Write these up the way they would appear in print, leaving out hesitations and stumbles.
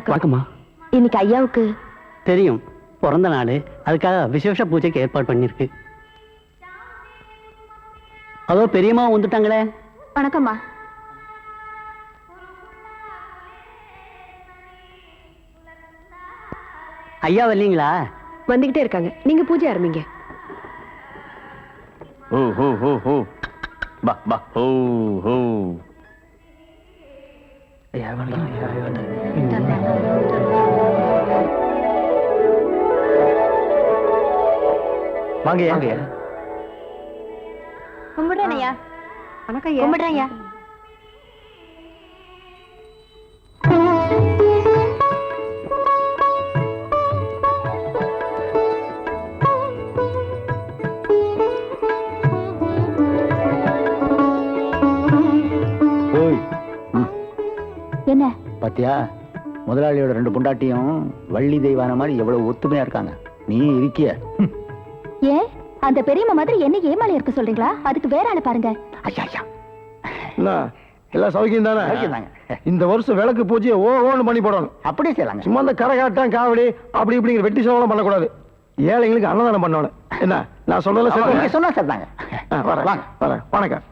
வணக்கம்மா. இன்னைக்கு ஐயாவுக்கு தெரியும், பிறந்த நாள், அதுக்காக விசேஷ பூஜைக்கு ஏற்பாடு பண்ணிருக்கு. அதோ பெரியம்மா வந்துட்டாங்களே. வணக்கம்மா. ஐயா வரலீங்களா? வந்துகிட்டே இருக்காங்க, நீங்க பூஜை ஆரம்பிங்க. ஓ ஹோ ஹோ ஹோ பா பா ஹோ ஹோ. வாங்க வாங்க. கும்பிடுறேன் ஐயா. வணக்கம் ஐயா. கும்பிடுறேன் ஐயா. என்ன பாத்தியா, முதலாளியோட 2 பொண்டாட்டியும் வள்ளி தெய்வான மாதிரி எவ்வளவு ஒத்துமையா இருக்காங்க. நீ இருக்கிய. ஏன் அந்த பெரியம்மா மாதிரி என்ன ஏமாளி இருக்க சொல்றீங்களா? அதுக்கு வேற ஆளு பாருங்க. ஐயா ஐயா, எல்லாம் சௌக்கியம் தானே? இந்த வருஷம் விளக்கு பூஜையை ஓன்னு பண்ணி போடணும். அப்படியே செய்யலாங்க. சும்மா அந்த கரகாட்டம் காவடி அப்படி இப்படிங்கிற வெட்டி சோழம் பண்ணக்கூடாது. ஏழைங்களுக்கு அன்னதானம் பண்ணணும். என்ன நான் சொல்லல? சொன்னா சரிதாங்க. வரேன். வணக்கம்.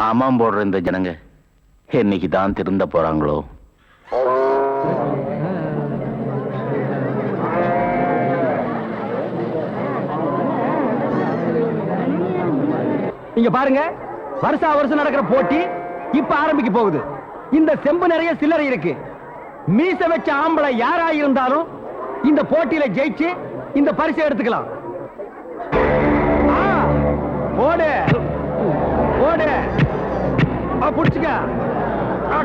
ஆமாம் போடுற இந்த ஜனங்க என்னைக்கு தான் திருந்த போறாங்களோ. இங்க பாருங்க, வருஷம் நடக்கிற போட்டி இப்ப ஆரம்பிக்க போகுது. இந்த செம்பு நிறைய சில்லறை இருக்கு. மீச வச்ச ஆம்பளை யாரா இருந்தாலும் இந்த போட்டியில ஜெயிச்சு இந்த பரிசை எடுத்துக்கலாம். போடு போடு, புடிச்சுக்க,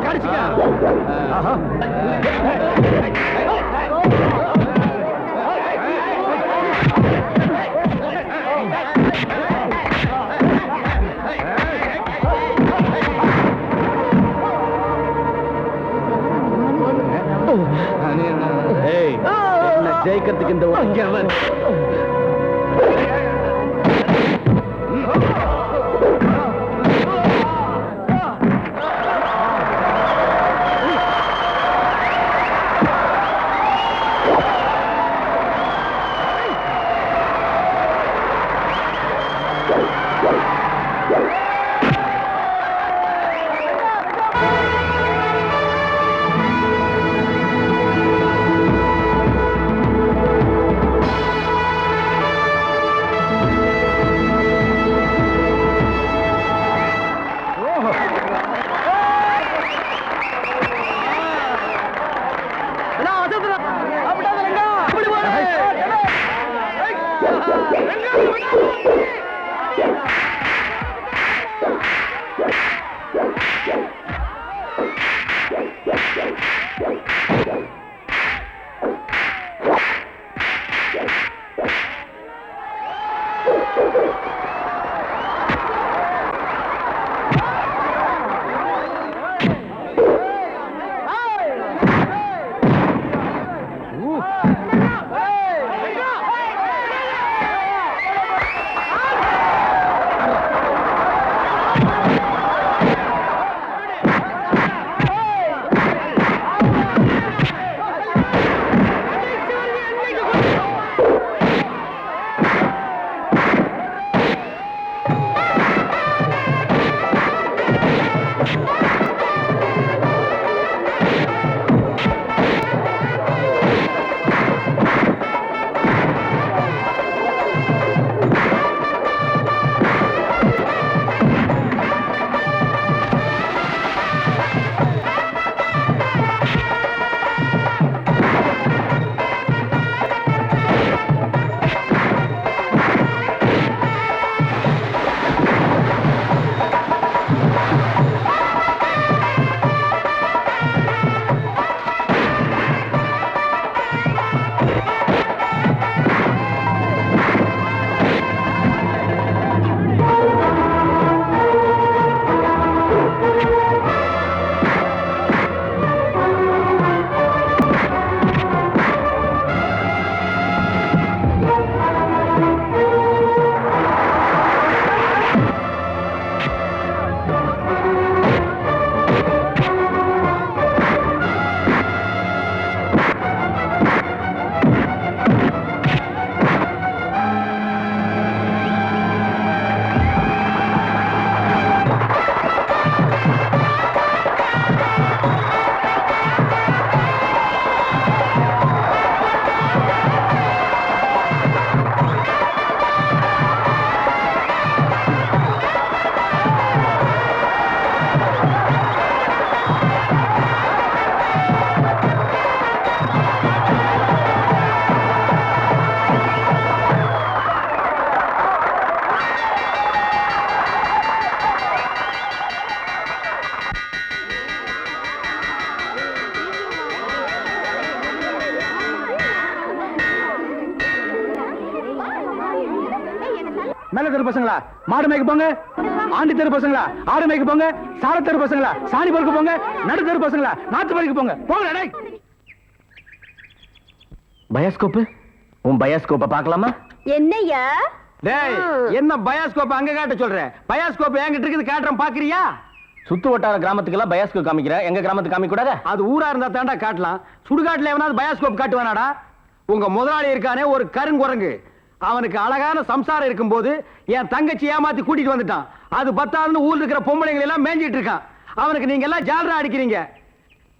கடிச்சுக்க. ஜெயிக்கிறதுக்கு இந்த உலகம் நல்ல தெரு பசங்களா மாடு மேய்க்க போங்க, ஆண்டி தெரு பசங்களா ஆடு மேய்க்க போங்க, சார தெரு பசங்களா சாணி பொறுக்க போங்க, நடு தெரு பசங்களா நாத்து பறிக்க போங்க. போங்க டேய். பயாஸ்கோப், உன் பயாஸ்கோப்பை பார்க்கலாமா? என்னையா டேய், என்ன பயாஸ்கோப் அங்க காட்ட சொல்ற? பயாஸ்கோப் என்கிட்ட இருக்குது, காட்டுறேன் பாக்குறியா? சுத்து வட்டார கிராமத்துக்கெல்லாம் பயாஸ்கோப் காமிக்கிற, எங்க கிராமத்துக்கு காமிக்க கூடாதா? அது ஊரா இருந்தா தாண்டா காட்டலாம். சுடுகாட்டுல எவனாவது பயாஸ்கோப் காட்டுவானாடா? உங்க முதலாளி இருக்கானே ஒரு கருங்குரங்கு, அவனுக்கு அழகான சம்சாரம் இருக்கும்போது என் தங்கச்சி ஏமாத்தி கூட்டிட்டு வந்துட்டான். அது பத்தாதுன்னு ஊர்ல இருக்கிற பொம்பளைங்களை எல்லாம் மேஞ்சிட்டு இருக்கான். அவனுக்கு நீங்க எல்லாம் ஜால்ரா அடிக்கிறீங்க.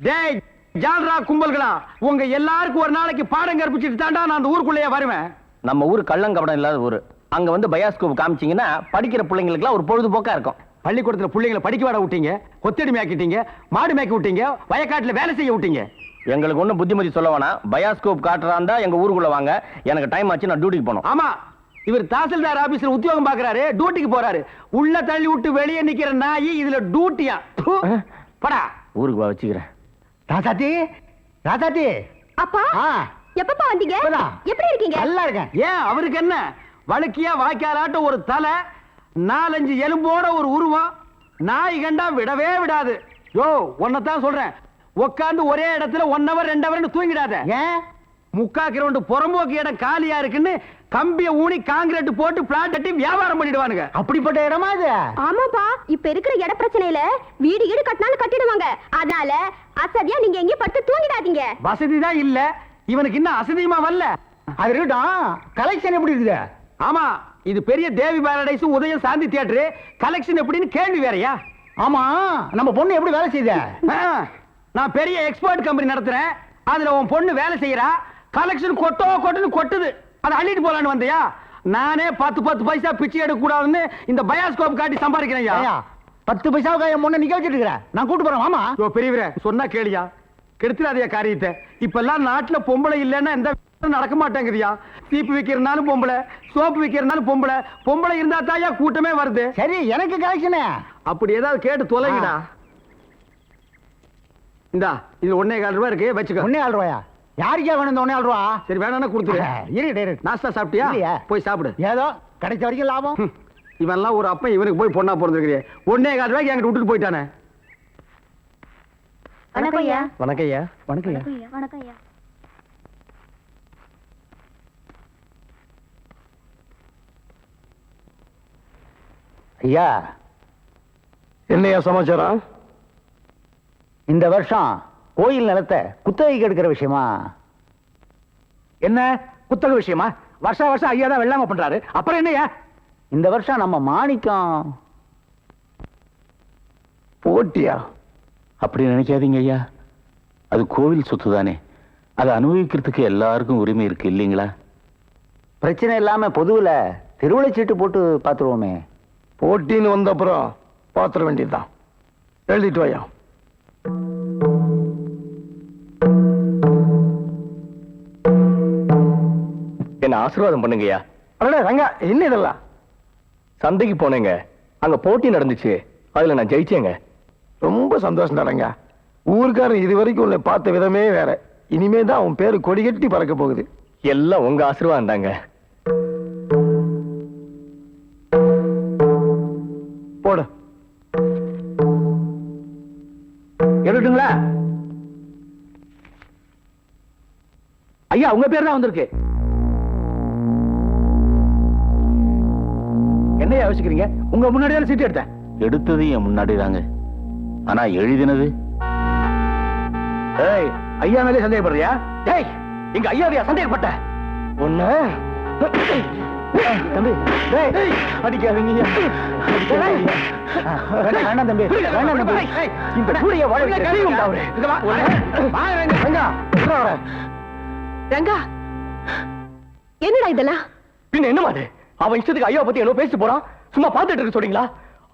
டேய் ஜால்ரா கும்பல்களா, உங்க எல்லாருக்கும் ஒரு நாளைக்கு பாடம் கற்பிச்சுட்டு தாண்டா நான் அந்த ஊருக்குள்ளேயே வருவேன். நம்ம ஊர் கள்ளங்கபடம் இல்லாத ஊரு. அங்க வந்து பயாஸ்கோப் காமிச்சீங்கன்னா படிக்கிற பிள்ளைங்களுக்குலாம் ஒரு பொழுதுபோக்கா இருக்கும். பள்ளிக்கூடத்துல பிள்ளைங்களை படிக்க விட விட்டீங்க, கொத்தடி மேய்க்கிட்டீங்க, மாடு மேய்க்க விட்டீங்க, வயக்காட்டுல வேலை செய்ய விட்டீங்க. எங்களுக்கு ஒன்றும் புத்திமதி சொல்ல வேணாம். பயாஸ்கோப் காட்டுறாந்தா எங்க ஊருக்குள்ள வாங்க, எனக்கு டைம் ஆச்சு, நான் டியூட்டிக்கு போகணும். ஆமா, இவர் தாசில்தார் ஆபீஸ்ல உத்தியோகம் பாக்குறாரு, டியூட்டிக்கு போறாரு. உள்ள தள்ளி விட்டு வெளியே நிக்கிற நாய் இதுல டியூட்டியா? படா ஊருக்கு வா வச்சுக்கிறேன். ராசாத்தி, ராசாத்தி. அப்பா எப்பப்பா வந்தீங்க? எப்படி இருக்கீங்க? நல்லா இருக்கேன். ஏன் அவருக்கு என்ன? வழுக்கியா வாய்க்காலாட்ட ஒரு தலை, 4-5 எலும்போட ஒரு உருவம், நாய் கண்டா விடவே விடாது. யோ உன்னதான் சொல்றேன், உட்காந்து ஒரே இடத்துல 1 hour 2 hour தூங்கிடாத. ஏன்? 3/4 கிரவுண்ட் புறம்போக்கு இடம் காலியா இருக்குன்னு கம்பிய ஊனி காங்கிரீட் போட்டு பிளாட் கட்டி வியாபாரம் பண்ணிடுவானுங்க. அப்படிப்பட்ட இடமா இது? ஆமாப்பா, இப்ப இருக்கிற இட பிரச்சனையில வீடு ஈடு கட்டினாலும் கட்டிடுவாங்க. அதனால அசதியா நீங்க எங்கேயும் படுத்து தூங்கிடாதீங்க. வசதி தான் இல்ல, இவனுக்கு இன்னும் அசதியுமா வரல. அது இருக்கட்டும், கலெக்ஷன் எப்படி இருக்குது? ஆமா, இது பெரிய தேவி பாரடைஸ் உதயம் சாந்தி தியேட்டர், கலெக்ஷன் எப்படின்னு கேள்வி வேறயா? ஆமா, நம்ம பொண்ணு எப்படி வேலை செய்யுது? நான் பெரிய எக்ஸ்போர்ட் கம்பெனி நடத்துறேன், அதுல உன் பொண்ணு வேலை செய்யறா. கலெக்ஷன் கொட்டுன்னு கொட்டுது, அதை அள்ளிட்டு போலான்னு வந்தியா? நானே 10 பைசா பிச்சை எடுக்க கூடாதுன்னு இந்த பயாஸ்கோப் காட்டி சம்பாதிக்கிறேன். 10 பைசாவுக்கு என் பொண்ணை நிக்க வச்சிட்டு இருக்கிறேன், நான் கூட்டு போறேன். ஆமா பெரியவரே, சொன்னா கேளியா, கெடுத்துறாதே காரியத்தை. இப்ப எல்லாம் நாட்டுல பொம்பளை இல்லைன்னா எந்த நடக்க மாட்டேங்குதியா? சீப்பு விக்கிறனாலும் பொம்பளை, சோப்பு விக்கிறனாலும் பொம்பளை, பொம்பளை இருந்தா தாயா கூட்டமே வருது. சரி, எனக்கு கலெக்ஷனே அப்படி ஏதாவது கேட்டு தொலைங்கடா. இந்தா இது 1.25 ரூபாய் இருக்கு, வச்சுக்க. 1.25 ரூபாயா? யாருக்கே வேணும் இந்த 1.25 ரூபா? சரி வேணா கொடுத்துரு. நாஸ்தா சாப்பிட்டியா? போய் சாப்பிடு, ஏதோ கிடைச்ச வரைக்கும் லாபம். இவன்லாம் ஒரு அப்ப இவனுக்கு போய் பொண்ணா பிறந்திருக்கிறே. 1.25 ரூபாய்க்கு என்கிட்ட விட்டுட்டு போயிட்டானே. வணக்கம் ஐயா. வணக்கம் ஐயா. வணக்கம் ஐயா. வணக்கம் ஐயா. ஐயா, என்னையா சமாச்சாரம்? இந்த வருஷம் கோயில் நிலத்தை குத்தகைக்கு எடுக்கிற விஷயமா? என்ன குத்தகை விஷயமா? வருஷம் ஐயா தான் வெள்ளாம பண்றாரு, அப்புறம் என்னையா? இந்த வருஷம் நம்ம மாணிக்கம் போட்டியா? அப்படி நினைக்காதீங்க ஐயா, அது கோவில் சொத்து தானே, அதை அனுபவிக்கிறதுக்கு எல்லாருக்கும் உரிமை இருக்கு இல்லைங்களா? பிரச்சனை இல்லாம பொதுவுல திருவிழை சீட்டு போட்டு பாத்துருவோமே. போட்டின்னு வந்த அப்புறம் பாத்திர வேண்டியதுதான். எழுதிட்டு வாயா. என்ன ஆசீர்வாதம் பண்ணுங்கய்யா. அடடே ரங்கா, என்ன இதெல்லாம்? சந்தைக்கு போனேங்க, அங்க போட்டி நடந்துச்சு, அதுல நான் ஜெயிச்சேங்க. ரொம்ப சந்தோஷம் ரங்கா. ஊருக்காரன் இது வரைக்கும் உன்னை பார்த்த விதமே வேற. இனிமே தான் உன் பேரு கொடிகட்டி பறக்க போகுது. எல்லாம் உங்க ஆசீர்வாதம் தாங்க. போடு. எடுத்துங்களா ஐயா? உங்க பேர் தான் வந்திருக்கு. என்ன யோசிக்கிறீங்க? உங்க முன்னாடியே சீட்டு எடுத்தேன். எடுத்தது என் முன்னாடி தாங்க, ஆனா எழுதினது ஏய், ஐயா மேலே சந்தேகப்படுறியா? டேய், எங்க ஐயாவையா சந்தேகப்பட்ட? ஒண்ணு தம்பி, டேய் அடிக்காதீங்க. வேண்டாம் தம்பி, வேண்டாம் தம்பி. இந்த கூடிய வாழ்க்கை கழிவுண்டா அவரு. ரங்கா, என்னடா இதெல்லாம்? பின்ன என்ன மாது? அவன் இஷ்டத்துக்கு ஐயா பத்தி என்ன பேசி போறான், சும்மா பார்த்துட்டு இருக்க சொல்றீங்களா?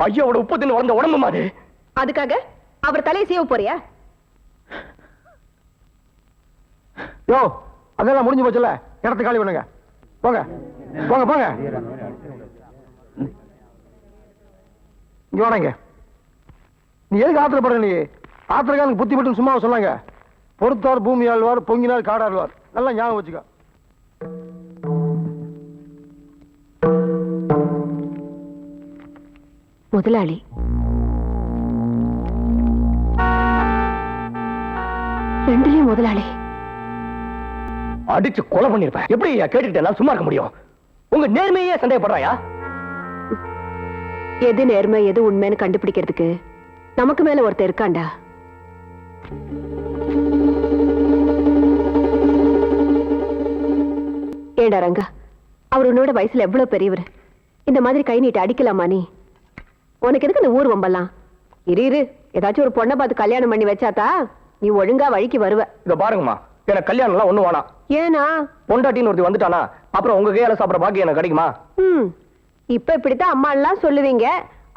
ஐயாவோட உப்பத்தின் வளர்ந்த உடம்பு மாது. அதுக்காக அவர் தலையை சீவ போறியா? யோ, அதெல்லாம் முடிஞ்சு போச்சுல, இடத்து காலி பண்ணுங்க. போங்க போங்க போங்க. இங்க வாடங்க. நீ எதுக்கு ஆத்திரப்படுற? நீ ஆத்திரக்காரனுக்கு புத்தி மட்டும் சும்மா சொன்னாங்க. பொறுத்தார் பூமி ஆழ்வார், பொங்கினார் காடாழ்வார். நல்லா ஞாபகம் வச்சுக்க. முதலாளி. ரெண்டுலயும் முதலாளி. அடிச்சு கொலை பண்ணிருப்பேன். எப்படி கேட்டுக்கிட்டு சும்மா இருக்க முடியும்? உங்க நேர்மையே சந்தேகப்படுறாயா? எது நேர்மை எது உண்மைன்னு கண்டுபிடிக்கிறதுக்கு நமக்கு மேல ஒருத்தர் இருக்காண்டா. ஏடா ரங்கா, அவர் உன்னோட வயசுல எவ்வளவு பெரியவர். இந்த மாதிரி கை நீட்டு அடிக்கலாமா நீ? உனக்கு எதுக்கு இந்த ஊர் வம்பலாம்? இரு ஏதாச்சும் ஒரு பொண்ணை பார்த்து கல்யாணம் பண்ணி வச்சாத்தா நீ ஒழுங்கா வழிக்கு வருவ. இத பாருங்கம்மா, எனக்கு கல்யாணம் எல்லாம் ஒண்ணு வேணாம். ஏனா பொண்டாட்டின்னு ஒருத்தி வந்துட்டானா அப்புறம் உங்க கையால சாப்பிட பாக்கி எனக்கு கிடைக்குமா? இப்ப இப்படித்தான் அம்மா எல்லாம் சொல்லுவீங்க.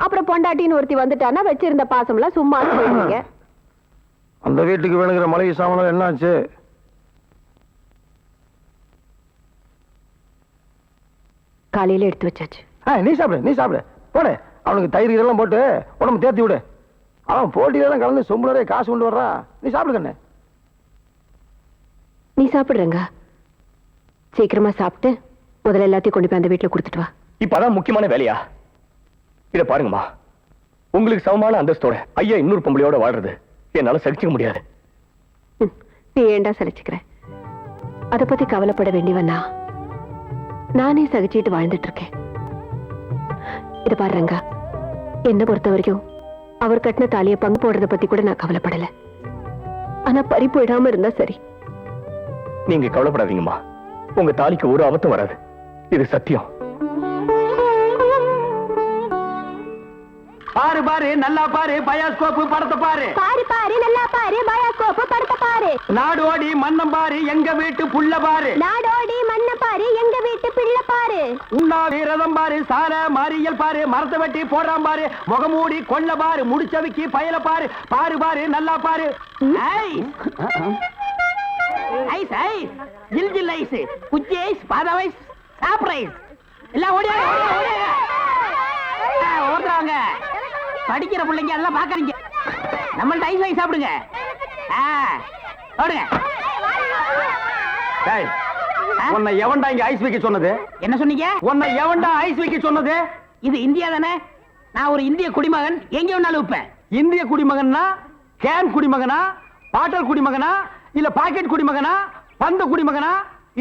அப்புறம் பொண்டாட்டின்னு ஒருத்தி வந்துட்டானா வச்சிருந்த பாசம் எல்லாம் சும்மா சொல்லுவீங்க. அந்த வீட்டுக்கு வேணுங்கிற மளிகை சாமான் என்னாச்சு? காலையில எடுத்து வச்சாச்சு. நீ சாப்பிடு போடு. அவனுக்கு தயிர் இதெல்லாம் போட்டு உடம்பு தேர்த்தி விடு. அவன் போட்டியில கலந்து சொம்பு நிறைய காசு கொண்டு வர்றான். நீ சாப்பிடு கண்ணு. நீ சாப்பிடுறங்க. சீக்கிரமா சாப்பிட்டு முதல்ல எல்லாத்தையும் கொண்டு போய் அந்த வீட்டுல கொடுத்துட்டு வா. இப்பதான் முக்கியமான வேலையா? இத பாருங்கம்மா, உங்களுக்கு சமமான அந்தஸ்தோட ஐயா இன்னொரு பொம்பளையோட வாழ்றது என்னால சகிச்சுக்க முடியாது. நீ ஏண்டா சலிச்சுக்கிற? அத பத்தி கவலைப்பட வேண்டியவனா? நானே சகிச்சுட்டு வாழ்ந்துட்டு இருக்கேன். இத பாருங்க, என்ன பொறுத்த வரைக்கும் அவர் கட்டின தாலியை பங்கு போடுறத பத்தி கூட நான் கவலைப்படல. ஆனா பறி போயிடாம இருந்தா சரி. நீங்க கவலைப்படாதீங்கம்மா, உங்க தாலிக்கு ஒரு ஆபத்தும் வராது. இது சத்தியம். பாரு பாரு நல்லா பாரு, பயாஸ்கோப்பு படத்தை பாரு. பாரு பாரு நல்லா பாரு, பயாஸ்கோப்பு படத்தை பாரு. நாடோடி மன்னம் பாரு, எங்க வீட்டு புள்ள பாரு. நாடோடி மண்ண பாரு, எங்க வீட்டு பிள்ளை பாரு. உண்ணாவி ரதம் பாரு, சார மாரியல் பாரு, மரத்தை வெட்டி போடுறான் பாரு, முகமூடி கொள்ள பாரு, முடிச்சவிக்கி பயல பாரு. பாரு பாரு நல்லா பாரு. ஐஸ் ஐஸ் ஜில் ஜில் ஐஸ், குச்சி ஐஸ், பாதாம் ஐஸ், சாப்பிட்ற ஐஸ் எல்லாம் ஓடியாங்க ஓடுறாங்க. படிக்கிற பிள்ளைங்க அதெல்லாம் பாக்காதீங்க. நம்மள்ட்ட ஐஸ் வாங்கி சாப்பிடுங்க. ஓடுங்க. உன்னை எவன்டா இங்க ஐஸ் வைக்க சொன்னது? என்ன சொன்னீங்க? உன்னை எவன்டா ஐஸ் வைக்க சொன்னது? இது இந்தியா தானே? நான் ஒரு இந்திய குடிமகன், எங்க வேணாலும் வைப்பேன். இந்திய குடிமகன்னா கேன் குடிமகனா, பாட்டல் குடிமகனா, இல்ல பாக்கெட் குடிமகனா, பந்த குடிமகனா?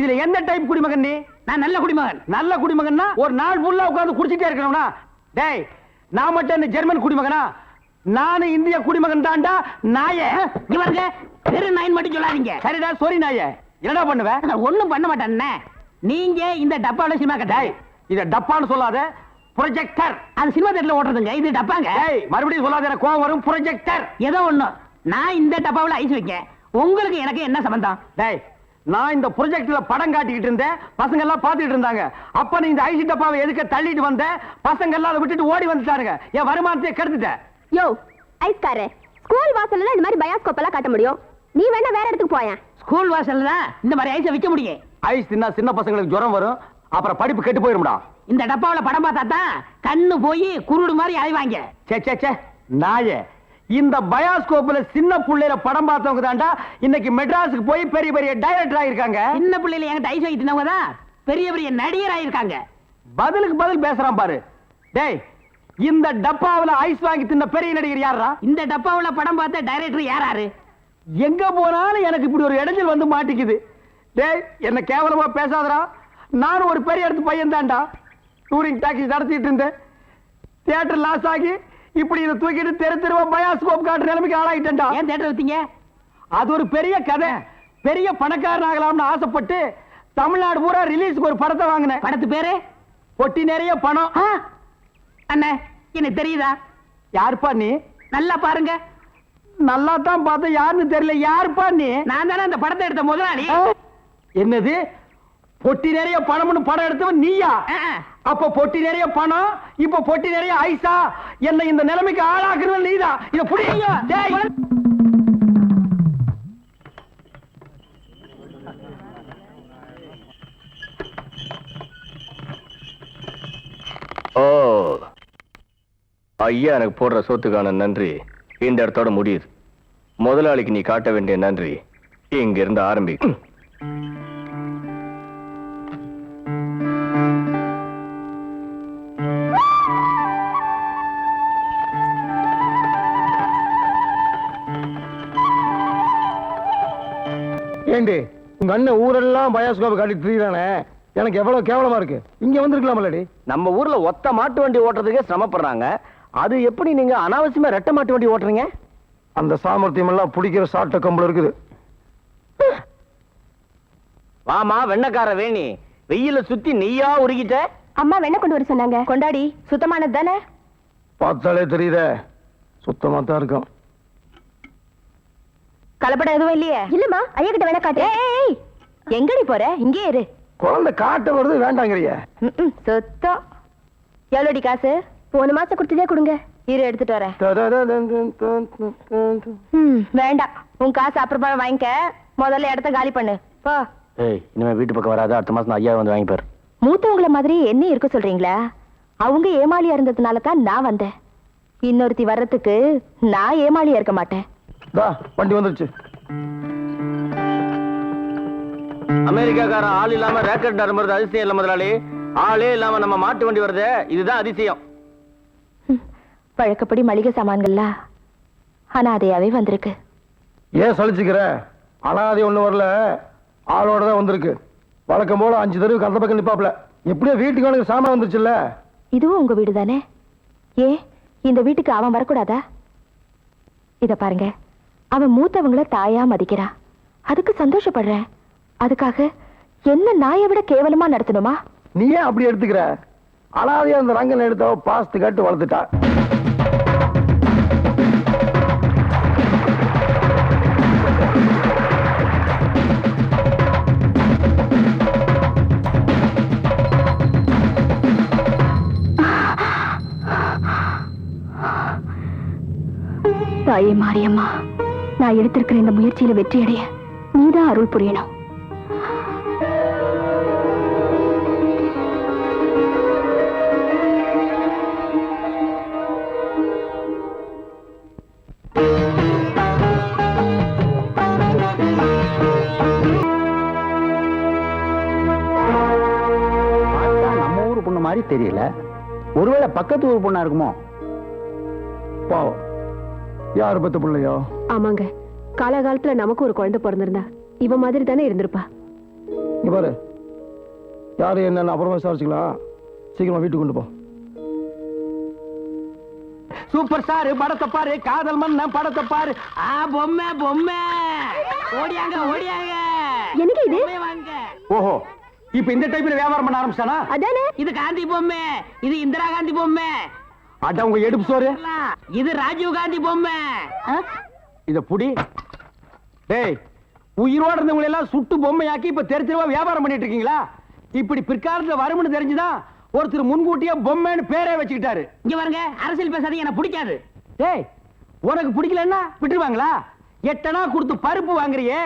இதுல எந்த டைப் குடிமகன் நீ? நான் நல்ல குடிமகன். நல்ல குடிமகன்னா ஒரு நாள் ஃபுல்லா உட்கார்ந்து குடிச்சிட்டே இருக்கணும்னா? டேய், நான் மட்டும் என்ன ஜெர்மன் குடிமகனா? நானும் இந்திய குடிமகன் தான்டா. நாயே இவங்க பெரு நாயின் மட்டும் சொல்லாதீங்க. சரிடா, சாரி நாயே. என்னடா பண்ணுவேன்? ஒண்ணும் பண்ண மாட்டேன். நீங்க இந்த டப்பால சினிமா கட்டாய். இத டப்பான்னு சொல்லாத, ப்ரொஜெக்டர். அது சினிமா தியேட்டர்ல ஓடுறதுங்க, இது டப்பாங்க. டேய், மறுபடியும் சொல்லாத, எனக்கு கோவம் வரும். ப்ரொஜெக்டர் ஏதோ ஒண்ணு. நான் இந்த டப்பாவுல ஐஸ் வைக்கேன், உங்களுக்கு எனக்கு என்ன சம்பந்தம்? டேய், நான் இந்த ப்ரொஜெக்ட்ல படம் காட்டிக்கிட்டு இருந்தேன், பசங்க எல்லாம் பாத்துக்கிட்டு இருந்தாங்க. அப்ப நீ இந்த ஐஸ் டப்பாவை எதுக்கு தள்ளிட்டு வந்த? பசங்க எல்லாம் அதை விட்டுட்டு ஓடி வந்துட்டாருங்க. என் வருமானத்தை கெடுத்துட்ட. யோ ஐஸ்காரே, ஸ்கூல் வாசல்ல இந்த மாதிரி பயாஸ்கோப் எல்லாம் காட்ட முடியும். நீ வேணா வேற இடத்துக்கு போயேன். ஸ்கூல் வாசல்ல இந்த மாதிரி ஐஸை விக்க முடியும். ஐஸ் தின்னா சின்ன பசங்களுக்கு ஜுரம் வரும், அப்புறம் படிப்பு கெட்டு போயிரும்டா. இந்த டப்பாவுல படம் பார்த்தா தான் கண்ணு போய் குருடு மாதிரி அலைவாங்க. சே சே சே நாயே, இந்த பயாஸ்கோப்ல சின்ன புள்ளையில படம் பார்த்தவங்க தான்டா இன்னைக்கு மெட்ராஸுக்கு போய் பெரிய பெரிய டைரக்டர் ஆயிருக்காங்க. சின்ன பிள்ளையில என்கிட்ட ஐஸ் வாங்கி தின்னவங்க தான் பெரிய பெரிய நடிகர் ஆயிருக்காங்க. பதிலுக்கு பதில் பேசுறான் பாரு. டேய், இந்த டப்பாவுல ஐஸ் வாங்கி தின்ன பெரிய நடிகர் யாரா? இந்த டப்பாவுல படம் பார்த்த டைரக்டர் யாராரு? எங்க போனாலும் எனக்கு இப்படி ஒரு இடைஞ்சல் வந்து மாட்டிக்குது. டேய், என்ன கேவலமா பேசாதடா. நானும் ஒரு பெரிய இடத்து பையன் தான்டா. டூரிங் டாக்ஸி நடத்திட்டு இருந்தேன். தியேட்டர் லாஸ் ஆகி இப்படி இதை தூக்கிட்டு தெரு தெருவா பயாஸ்கோப் காட்டுற நிலைமைக்கு ஆளாயிட்டேன்டா. ஏன் தியேட்டர் வித்தீங்க? அது ஒரு பெரிய கதை. பெரிய பணக்காரன் ஆகலாம்னு ஆசைப்பட்டு தமிழ்நாடு பூரா ரிலீஸ்க்கு ஒரு படத்தை வாங்கினேன். படத்து பேரு பொட்டி நிறைய பணம். அண்ணே, எனக்கு தெரியுதா? யாருப்பா நீ? நல்லா பாருங்க. நல்லா தான் பார்த்தா யாருன்னு தெரியல. யாருப்பா நீ? நான் தானே அந்த படத்தை எடுத்த முதலாளி. என்னது, பொட்டி நிறைய பணம்னு படம் எடுத்தவன் நீயா? அப்ப பொட்டி நிறைய பணம், இப்ப பொட்டி நிறைய ஐசா. என்ன இந்த நிலைமைக்கு ஆளாக்குறது நீதான். இத புடிங்க. டேய், ஓ ஐயா, எனக்கு போடுற சொத்துக்கான நன்றி இந்த இடத்தோட முடியுது. முதலாளிக்கு நீ காட்ட வேண்டிய நன்றி இங்க இருந்து ஆரம்பிக்கும். அண்ணன் ஊரெல்லாம் பயாஸ்கோப் காட்டிட்டு திரியிறானே, எனக்கு எவ்வளவு கேவலமா இருக்கு. இங்க வந்திருக்கலாமல்லடி. நம்ம ஊர்ல ஒத்த மாட்டு வண்டி ஓட்டுறதுக்கே சிரமப்படுறாங்க. அது எப்படி நீங்க அனாவசியமா ரெட்டை மாட்டு வண்டி ஓட்டுறீங்க? அந்த சாமர்த்தியம் எல்லாம் பிடிக்கிற சாட்ட கம்பளம் இருக்குது. வாமா வெண்ணக்கார வேணி, வெயில சுத்தி நெய்யா உருகிட்ட. அம்மா வெண்ணெய் கொண்டு வர சொன்னாங்க. கொண்டாடி. சுத்தமானது தானே? பார்த்தாலே தெரியுதே, சுத்தமா தான் இருக்கும். கலப்படம் எதுவும் இல்லையே? இல்லம்மா, ஐயா கிட்ட வேணா காட்டு. ஏய், எங்கடி போற? இங்கே இரு. குழந்தை காட்ட வருது வேண்டாங்கிறிய. சுத்தம். எவ்வளோடி காசு? போன மாசம் கொடுத்ததே கொடுங்க. இரு எடுத்துட்டு வரேன். வேண்டாம், உன் காசு அப்புறமா வாங்கிக்க. முதல்ல இடத்த காலி பண்ணு போ. ஏய், இனிமே வீட்டு பக்கம் வராத. அடுத்த மாசம் ஐயா வந்து வாங்கிப்பாரு. மூத்தவங்கள மாதிரி என்ன இருக்க சொல்றீங்களா? அவங்க ஏமாளியா இருந்ததுனால தான் நான் வந்தேன். இன்னொருத்தி வர்றதுக்கு நான் ஏமாளியா இருக்க மாட்டேன். வண்டி வந்துருச்சு. அமெரிக்காக்காரன் ஆள் இல்லாம ரேக்கெட் நரம்புறது அதிசயம் இல்ல முதலாளி. ஆளே இல்லாம நம்ம மாட்டு வண்டி வருது, இதுதான் அதிசயம். பழக்கப்படி மளிகை சாமான்கள்ல அனாதையாவே வந்திருக்கு. ஏன் சலிச்சுக்கிற? அனாதை ஒண்ணு வரல, ஆளோட தான் வந்திருக்கு. வழக்கம் போல 5 தெருவுக்கு அந்த பக்கம் நிப்பாப்ல. எப்படியோ வீட்டுக்கு அவனுக்கு சாமான் வந்துருச்சுல்ல. இதுவும் உங்க வீடு தானே? ஏன் இந்த வீட்டுக்கு அவன் வரக்கூடாதா? இத பாருங்க, அவன் மூத்தவங்கள தாயா மதிக்கிறா. அதுக்கு சந்தோஷப்படுறேன். அதுக்காக என்ன நாயை விட கேவலமா நடத்தணுமா? நீ ஏன் அப்படி எடுத்துக்கிற? அனாதையா அந்த ரங்கன் எடுத்தவ பாஸ்து கட்டு வளர்த்துட்டா. தாயே மாரியம்மா, நான் எடுத்திருக்கிற இந்த முயற்சியில வெற்றி அடைய நீதான் அருள் புரியணும். நம்ம ஊர் பொண்ணு மாதிரி தெரியல. ஒருவேளை பக்கத்து ஊர் பொண்ணா இருக்குமோ? பாவம், யாரு பத்த பிள்ளையோ? ஆமாங்க, காலகாலத்துல நமக்கு ஒரு குழந்தை பிறந்திருந்தா இவ மாதிரி தானே இருந்திருப்பா. இங்க பாரு, யாரு என்னன்னு அப்புறமா விசாரிச்சுக்கலாம். சீக்கிரமா வீட்டுக்கு கொண்டு போ. சூப்பர் ஸ்டார் படத்தை பாரு, காதல் மன்னன் படத்தை பாரு. பொம்மை பொம்மை ஓடியாங்க ஓடியாங்க. எனக்கு இது வாங்க. ஓஹோ, இப்ப இந்த டைப்ல வியாபாரம் பண்ண ஆரம்பிச்சானா? அதானே. இது காந்தி பொம்மை, இது இந்திரா காந்தி பொம்மை. அட உங்க எடுப்பு சோறு. இது ராஜீவ் காந்தி பொம்மை. இத புடி. டேய், உயிரோட இருந்தவங்களை எல்லாம் சுட்டு பொம்மையாக்கி இப்ப தெரு தெருவா வியாபாரம் பண்ணிட்டு இருக்கீங்களா? இப்படி பிற்காலத்துல வரும்னு தெரிஞ்சுதான் ஒருத்தர் முன்கூட்டியே பொம்மைன்னு பேரே வச்சுக்கிட்டாரு. இங்க பாருங்க, அரசியல் பேசாதீங்க, எனக்கு பிடிக்காது. டேய், உனக்கு பிடிக்கலன்னா விட்டுருவாங்களா? 8 அணா கொடுத்து பருப்பு வாங்குறியே,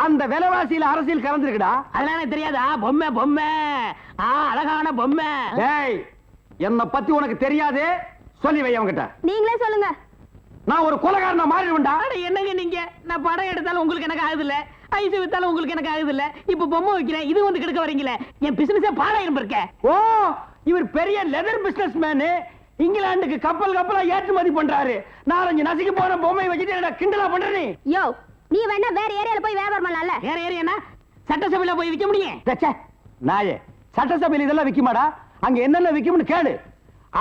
அந்த விலைவாசியில அரசியல் கலந்துருக்குடா. அதெல்லாம் எனக்கு தெரியாதா? பொம்மை பொம்மை, அழகான பொம்மை. டேய், என்ன பத்தி உனக்கு தெரியாது, சொல்லி வை அவங்கிட்ட. நீங்களே சொல்லுங்க. நான் ஒரு கொலைகாரனா மாறிடுவேன்டா. என்னங்க நீங்க? நான் படம் எடுத்தாலும் உங்களுக்கு எனக்கு ஆகுது இல்ல, ஐஸ் வித்தாலும் உங்களுக்கு எனக்கு ஆகுது இல்ல. இப்ப பொம்மை வைக்கிறேன், இது வந்து கெடுக்க வரீங்களே. என் பிசினஸே பாழாயிரம் இருக்க. ஓ, இவர் பெரிய லெதர் பிசினஸ் மேனு. இங்கிலாந்துக்கு கப்பலா ஏற்றுமதி பண்றாரு. 4-5 நசுக்கி போன பொம்மை வச்சுட்டு என்ன கிண்டலா பண்ற நீ? யோ, நீ வேணா வேற ஏரியால போய் வியாபாரம் பண்ணலாம்ல. வேற ஏரியா சட்டசபையில போய் விற்க முடியும். தச்சே, நாயே, சட்டசபையில் இதெல்லாம் விக்குமாடா? அங்க என்னென்ன விக்கும்னு கேளு.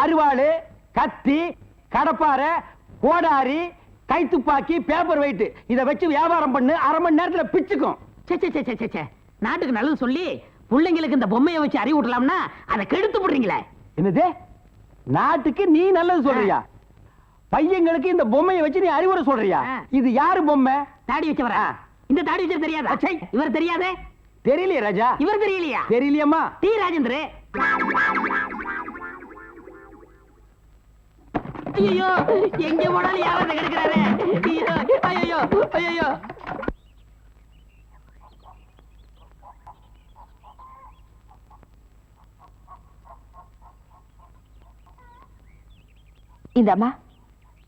அருவாளு, கத்தி, கடப்பாரை, கோடாரி, கைத்துப்பாக்கி, பேப்பர் வெயிட், இத வச்சு வியாபாரம் பண்ணு. 1/2 மணி நேரத்துல பிச்சுக்கும். சே, நாட்டுக்கு நல்லது சொல்லி பிள்ளைங்களுக்கு இந்த பொம்மையை வச்சு அறிவூட்டலாம்னா அதை கெடுத்து போடுறீங்களே. என்னது? நாட்டுக்கு நீ நல்லது சொல்றியா? பையங்களுக்கு இந்த பொம்மையை வச்சு நீ அறிவுரை சொல்றியா? இது யாரு பொம்மை? தாடி வச்சவரா? இந்த தாடி வச்சவர் தெரியாதா? இவர் தெரியாதே? தெரியலையே ராஜா. இவர் தெரியலையா? தெரியலையம்மா. டி ராஜேந்திர. ஐயோ, எங்க போனாலும் யாராவது கெடுக்கிறாரு. ஐயோ ஐயோ. இந்த அம்மா,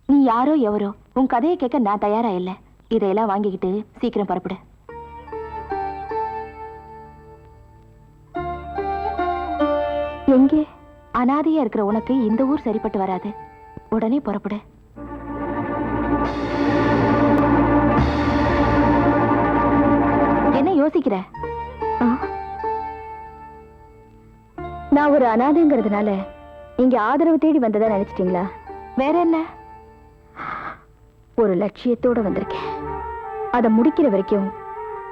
நீ யாரோ எவரோ, உன் கதையை கேட்க நான் தயாரா இல்ல. இதையெல்லாம் வாங்கிக்கிட்டு சீக்கிரம் புறப்படு. எங்கே? அனாதையா இருக்கிற உனக்கு இந்த ஊர் சரிப்பட்டு வராது. உடனே புறப்படு. என்ன யோசிக்கிறேன். நான் ஒரு அனாதைங்கிறதுனால இங்க ஆதரவு தேடி வந்ததா நினைச்சிட்டீங்களா? வேற என்ன? ஒரு லட்சியத்தோட வந்திருக்கேன். அதை முடிக்கிற வரைக்கும்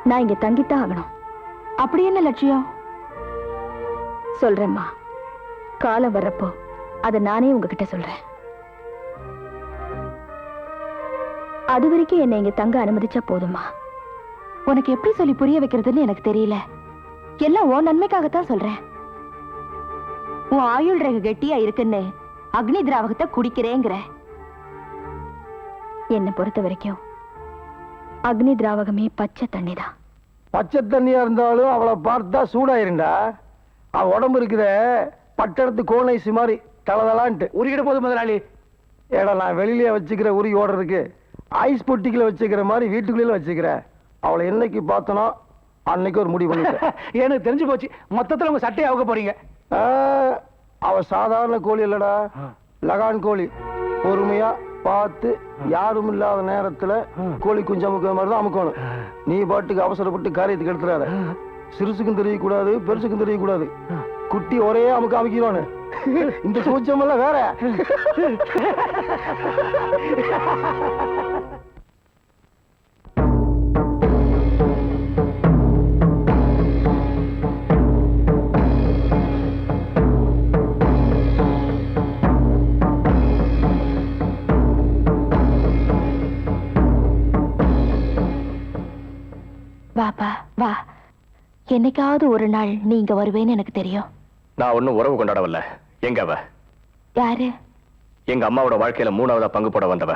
நான் இங்க தங்கித்தான் ஆகணும். அப்படி என்ன லட்சியம்? சொல்றேம்மா, காலம் வர்றப்போ அதை நானே உங்ககிட்ட சொல்றேன். அது வரைக்கும் என்னை இங்க தங்க அனுமதிச்சா போதுமா? உனக்கு எப்படி சொல்லி புரிய வைக்கிறதுன்னு எனக்கு தெரியல. எல்லாம் உன் நன்மைக்காகத்தான் சொல்றேன். உன் ஆயுள் ரேகை கெட்டியா இருக்குன்னு அக்னி திராவகத்தை குடிக்கிறேங்கிற. என்னை பொறுத்த வரைக்கும் அக்னி திராவகமே பச்சை தண்ணிதான். பச்சை தண்ணியா இருந்தாலும் அவளை பார்த்தா சூடாயிருண்டா. அவ உடம்பு இருக்குத பட்டடத்து கோனைசி மாதிரி தளதலான்ட்டு உருகிட போது முதலாளி. ஏடா, நான் வெளியிலே வச்சுக்கிற உருகி ஓடுறதுக்கு ஐஸ் பொட்டிக்குள்ள வச்சுக்கிற மாதிரி வீட்டுக்குள்ளே வச்சுக்கிறேன். அவளை என்னைக்கு பார்த்தனோ அன்னைக்கு ஒரு முடிவு பண்ணிட்டேன். எனக்கு தெரிஞ்சு போச்சு, மொத்தத்துல உங்க சட்டையை அவுக்க போறீங்க. அவ சாதாரண கோழி இல்லடா, லகான் கோழி. பொறுமையா பார்த்து யாரும் இல்லாத நேரத்துல கோழி குஞ்சு அமுக்கிற மாதிரி தான் அமுக்கணும். நீ பாட்டுக்கு அவசரப்பட்டு காரியத்துக்கு எடுத்துறாத. சிறுசுக்கும் தெரியக்கூடாது, பெருசுக்கும் தெரியக்கூடாது. குட்டி ஒரே அமுக்க அமைக்கிறானு. இந்த சூச்சம் எல்லாம் வேற. வாப்பா வா. என்னைக்காவது ஒரு நாள் நீ இங்க வருவேன்னு எனக்கு தெரியும். நான் ஒன்னும் உறவு கொண்டாடவில்ல. எங்க அவ? யாரு? எங்க அம்மாவோட வாழ்க்கையில 3ஆவதா பங்கு போட வந்தவ.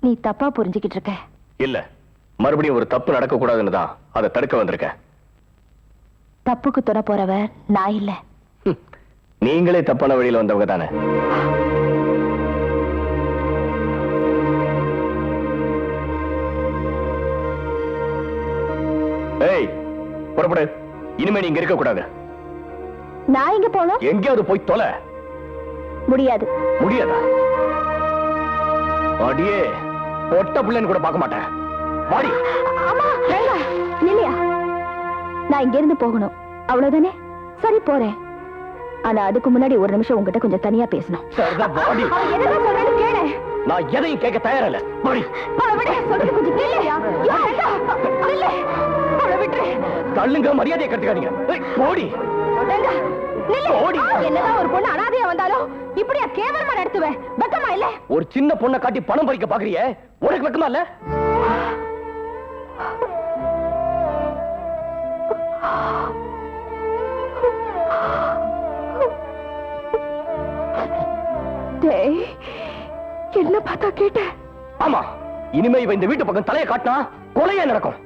நீ தப்பா புரிஞ்சுக்கிட்டு இருக்க. இல்ல, மறுபடியும் ஒரு தப்பு நடக்க கூடாதுன்னு தான் அதை தடுக்க வந்திருக்கேன். தப்புக்கு துணை போறவ நான் இல்ல. நீங்களே தப்பான வழியில வந்தவங்க தானே. ஏய், புறப்படு. இனிமே நீங்க இருக்க கூடாது. நான் இங்க போனோம். எங்கேயாவது போய் தொலை. முடியாது. முடியாதா? அடியே, பொட்ட பிள்ளைன்னு கூட பார்க்க மாட்டேன். வாடி. இல்லையா? நான் இங்க இருந்து போகணும், அவ்வளவுதானே? சரி, போறேன். ஆனா அதுக்கு முன்னாடி ஒரு நிமிஷம் உங்ககிட்ட கொஞ்சம் தனியா பேசணும். சரிதான், வாடி. நான் எதையும் கேட்க தயாரில்ல. வாடி. தள்ளுங்க, மரியாதையை கட்டுக்காதீங்க. போடி. என்னதான் ஒரு பொண்ணு அனாதையா வந்தாலும் இப்படியா கேவலமா நடத்துவேன்? வெக்கமா இல்ல? ஒரு சின்ன பொண்ணை காட்டி பணம் பறிக்க பாக்குறியே, உனக்கு வெக்கமா இல்ல? என்ன பார்த்தா கேட்ட? ஆமா, இனிமே இவ இந்த வீட்டு பக்கம் தலையை காட்டினா கொலையே நடக்கும்.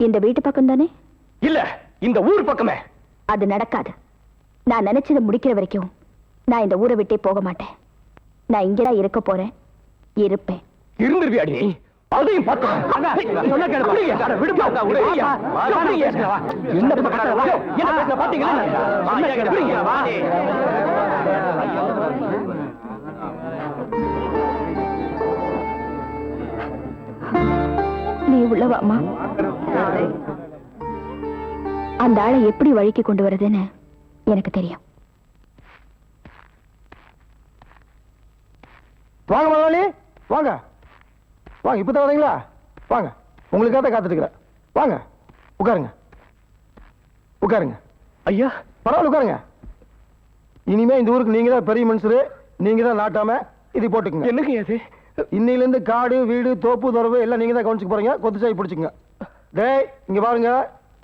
இந்த வீட்டு பக்கம் தானே? இல்ல, இந்த ஊர் பக்கமே. அது நடக்காது. நான் நினைச்சதை முடிக்கிற வரைக்கும் நான் இந்த ஊரை விட்டே போக மாட்டேன். நான் இங்கதான் இருக்க போறேன், இருப்பேன். இருந்துருவியாடி? அதையும் பார்த்து நீ உள்ளவாமா. அந்த ஆளை எப்படி வழிக்கு கொண்டு வருதுன்னு எனக்கு தெரியும். வாங்க முதலாளி, வாங்க வாங்க. இப்பதான் வரீங்களா? வாங்க, உங்களுக்காக தான் காத்துட்டு இருக்கிறேன். வாங்க, உட்காருங்க உட்காருங்க. ஐயா, பரவாயில்ல, உட்காருங்க. இனிமே இந்த ஊருக்கு நீங்க தான் பெரிய மனுஷரு, நீங்க தான் நாட்டாம. இது போட்டுக்குங்க. என்னங்க அது? இன்னையில இருந்து காடு வீடு தோப்பு துறவு எல்லாம் நீங்க தான் கவனிச்சுக்க போறீங்க. கொத்துச்சாய் பிடிச்சுங்க. டேய், இங்க பாருங்க,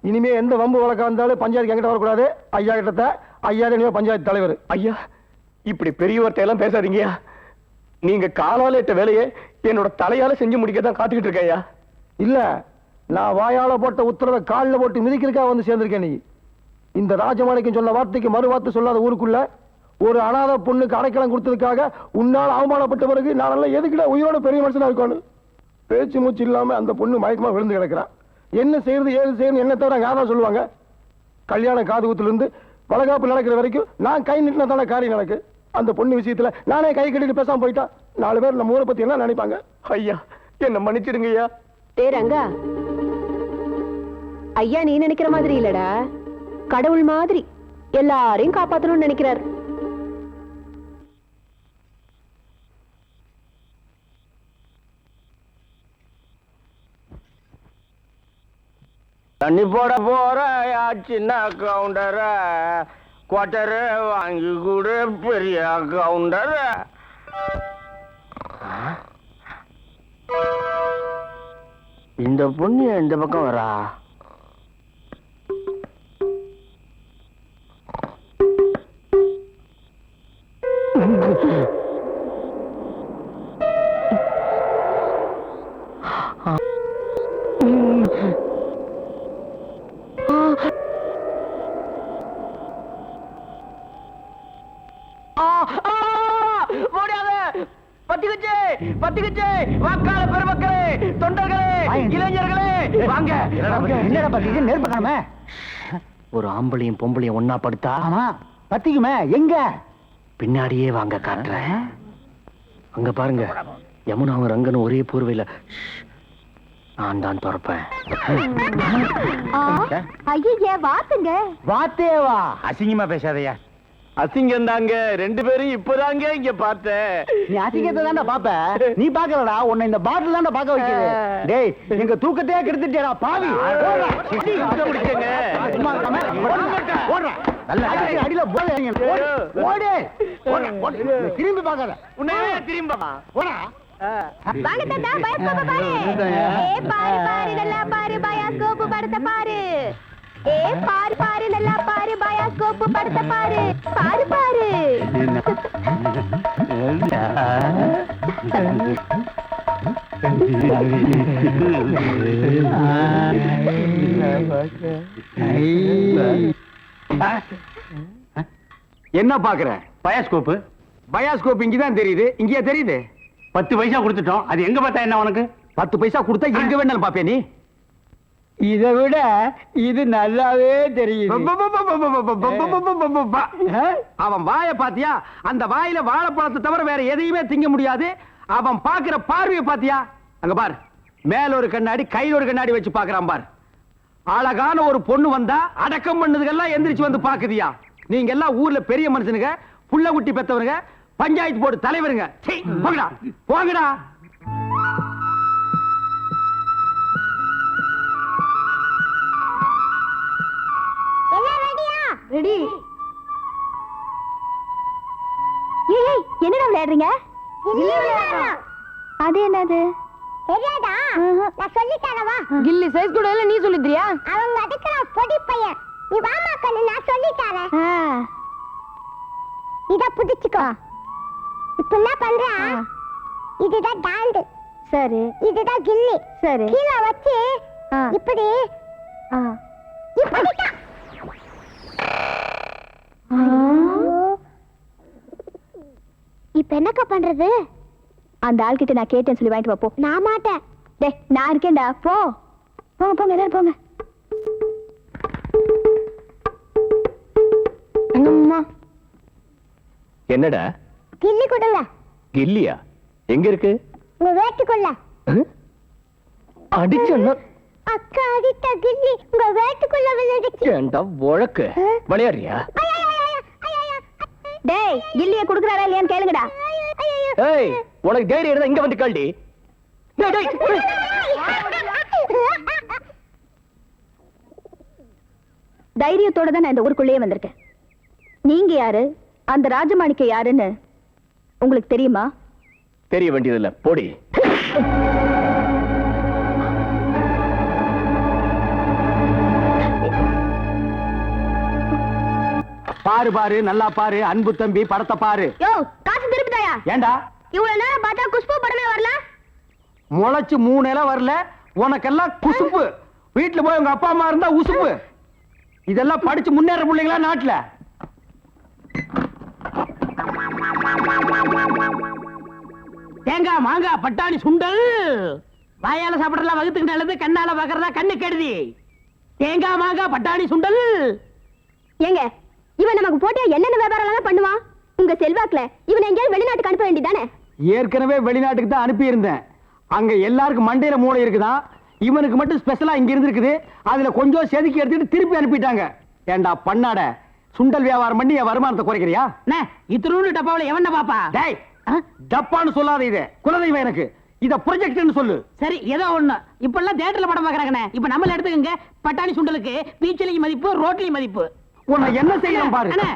இனிமே எந்த வம்பு வழக்கா இருந்தாலும் பஞ்சாயத்து என்கிட்ட வரக்கூடாது. ஐயா கிட்ட. ஐயா இனிமே பஞ்சாயத்து தலைவர். ஐயா, இப்படி பெரியவர்கிட்ட எல்லாம் பேசாதீங்கயா. நீங்க காலால இட்ட வேலையை என்னோட தலையால செஞ்சு முடிக்க தான் காத்துக்கிட்டு இருக்கேன். ஐயா இல்ல, நான் வாயால போட்ட உத்தரவை காலில் போட்டு மிதிக்கிறதுக்காக வந்து சேர்ந்திருக்கேன். நீ இந்த ராஜமாணிக்கம் சொன்ன வார்த்தைக்கு மறு வார்த்தை சொல்லாத ஊருக்குள்ள ஒரு அனாதை பொண்ணுக்கு அடைக்கலம் கொடுத்ததுக்காக உன்னால் அவமானப்பட்ட பிறகு நான் எதுக்கிட்ட உயிரோட பெரிய மனுஷனா இருக்கணும். பேச்சு மூச்சு இல்லாம அந்த பொண்ணு மயக்கமா விழுந்து கிடக்கிறான். என்ன செய்யறது ஏது செய்யணும் என்ன தவிர யாரும் சொல்லுவாங்க. கல்யாண காது குத்துல இருந்து வளகாப்பு நடக்கிற வரைக்கும் நான் கை நிட்டினா தானே காரியம் நடக்கு. அந்த பொண்ணு விஷயத்துல நானே கை கட்டிட்டு பேசாம போயிட்டா 4 பேர் நம்ம ஊரை பத்தி என்ன நினைப்பாங்க? ஐயா, என்ன மன்னிச்சிடுங்க ஐயா. டேய் ரங்கா, ஐயா நீ நினைக்கிற மாதிரி இல்லடா, கடவுள் மாதிரி எல்லாரையும் காப்பாத்தணும்னு நினைக்கிறார். தண்ணி போட போற சின்ன கவுண்டர, குவாட்டர வாங்கி கொடு பெரிய கவுண்டர. இந்த பொண்ணு இந்த பக்கம் வரா. வாக்காள பெருமக்களே, தொண்டர்களே, இளைஞர்களே, வாங்க. என்னடா பத்திக்கு நேர்பக்காம ஒரு ஆம்பளையும் பொம்பளையும் ஒன்னா படுத்தா ஆமா பத்திக்குமே எங்க பின்னாடியே வாங்க காட்டுறேன். அங்க பாருங்க, யமுனாவும் ரங்கனும் ஒரே போர்வையில. நான் தான் திறப்பேன். ஐயா வாத்துங்க. வாத்தேவா அசிங்கமா பேசாதயா. அசிங்கம் தாங்க, ரெண்டு பேரும் இப்பதாங்க இங்க பார்த்தேன். நீ அசிங்கத்தை தான்டா பாப்ப, நீ பாக்கலடா, உன்னை இந்த பாட்டில் தான்டா பாக்க வைக்குது. டேய் எங்க தூக்கத்தையே கெடுத்துட்டேடா பாவி. அடியில ஓடு, திரும்பி பாக்காத. திரும்ப வாங்க தாத்தா, பயாஸ்கோப் பாரு. ஏ பாரு பாரு நல்லா பாரு, பயாஸ்கோப் படத்தை பாரு. ஏ பாரு பாரு நல்லா பாரு, பயாஸ்கோப் படத்தை பாரு. பாரு பாரு. என்ன பாக்குற? பயாஸ்கோப்பு. பயாஸ்கோப் இங்கதான் தெரியுது. இங்கேயே தெரியுது. 10 பைசா கொடுத்துட்டோம், அது எங்க பார்த்தா என்ன உனக்கு? 10 பைசா கொடுத்தா எங்க வேணாலும் பாப்பியா நீ? இதை விட இது நல்லாவே தெரியுது. அவன் வாயை பாத்தியா? அந்த வாயில வாழைப்பழத்தை தவிர வேற எதையுமே திங்க முடியாது. அவன் பாக்குற பார்வையை பாத்தியா? அங்க பார், மேல ஒரு கண்ணாடி கையில ஒரு கண்ணாடி வச்சு பாக்குறான் பார். அழகான ஒரு பொண்ணு வந்தா அடக்கம் பண்ணதுக்கெல்லாம் எந்திரிச்சு வந்து பாக்குதியா? நீங்க எல்லாம் ஊர்ல பெரிய மனுஷனுங்க, புள்ள குட்டி பெத்தவருங்க, பஞ்சாயத்து போர்டு தலைவருங்க. போங்கடா போங்கடா. ரெடி. ஏய் என்னடா விளையாடுறீங்க? அது என்னது? தெரியாதா? நான் சொல்லி தரவா? கில்லி சைஸ் கூட இல்ல, நீ சொல்லிடுறியா? அவங்க அடிக்கிற பொடி பையன். நீ வாமா கண்ணு, நான் சொல்லி தரேன். இத புடிச்சுக்கோ. இப்ப என்ன பண்ற? இதுதான் டாண்டு. சரி. இதுதான் கில்லி. சரி. கீழ வச்சு இப்படி இப்படி இப்ப என்னக்கா பண்றது? அந்த ஆள்கிட்ட நான் கேட்டேன்னு சொல்லி வாங்கிட்டு வா போ. நான் மாட்டேன். டேய் நான் இருக்கேன்டா, போ. போங்க போங்க எல்லாரும் போங்க. அம்மா என்னடா? கில்லி கொடுங்க. கில்லியா? எங்க இருக்கு? உங்க வேட்டுக்குள்ள. அடிச்சா அக்கா அடித்த கில்லி உங்க வேட்டுக்குள்ள விழுந்துச்சு. ஏண்டா வழக்கு விளையாடுறியா? டேய் கில்லிய குடுக்குறாரா இல்லையான்னு கேளுங்கடா. ஏய், உனக்கு தைரியம் இருந்தா இங்க வந்து கழடி. டேய் டேய். தைரியத்தோட தான் நான் இந்த ஊருக்குள்ளேயே வந்திருக்கேன். நீங்க யாரு, அந்த ராஜமாணிக்க யாருன்னு உங்களுக்கு தெரியுமா? தெரிய வேண்டியதில்ல, போடி. பாரு பாரு நல்லா பாரு, அன்பு தம்பி படத்தை பாரு. யோ காசு திருப்பிதாயா? ஏண்டா இவ்வளவு நேரம் பார்த்தா குஷ்பு படமே வரல. முளைச்சு 3 இலை வரல, உனக்கெல்லாம் குசுப்பு. வீட்டுல போய் உங்க அப்பா அம்மா இருந்தா உசுப்பு. இதெல்லாம் படிச்சு முன்னேற பிள்ளைங்களா நாட்டுல? தேங்காய் மாங்காய் பட்டாணி சுண்டல். வாயால சாப்பிடறதா வகுத்துக்கு நல்லது, கண்ணால பாக்குறதா கண்ணு கெடுதி. தேங்காய் மாங்காய் பட்டாணி சுண்டல். ஏங்க இவன் நமக்கு போட்டியா என்னென்ன வியாபாரம் பண்ணுவான்? உங்க செல்வாக்குல இவன் எங்கேயாவது வெளிநாட்டுக்கு அனுப்ப வேண்டியதானே? ஏற்கனவே வெளிநாட்டுக்கு தான் அனுப்பி இருந்தேன். அங்க எல்லாருக்கும் மண்டையில மூளை இருக்குதான், இவனுக்கு மட்டும் ஸ்பெஷலா இங்க இருந்திருக்குது. அதுல கொஞ்சம் செதுக்கி எடுத்துட்டு திருப்பி அனுப்பிட்டாங்க. ஏண்டா பண்ணாட, சுண்டல் வியாபாரம் பண்ணி என் வருமானத்தை குறைக்கிறியா? இத்தனூண்டு டப்பாவில எவன பாப்பா? டேய், டப்பான்னு சொல்லாத, இது குலதெய்வம் எனக்கு. இத ப்ரொஜெக்ட்னு சொல்லு. சரி, ஏதோ ஒண்ணு. இப்ப எல்லாம் தியேட்டர்ல படம் பாக்குறாங்கண்ணே. இப்ப நம்மள எடுத்துக்கங்க, பட்டாணி சுண்டலுக்கு பீச்சிலையும் மதிப்பு, ரோட்லயும் மதிப்பு. உன்னை என்ன செய்யணும் பாரு. அண்ணே,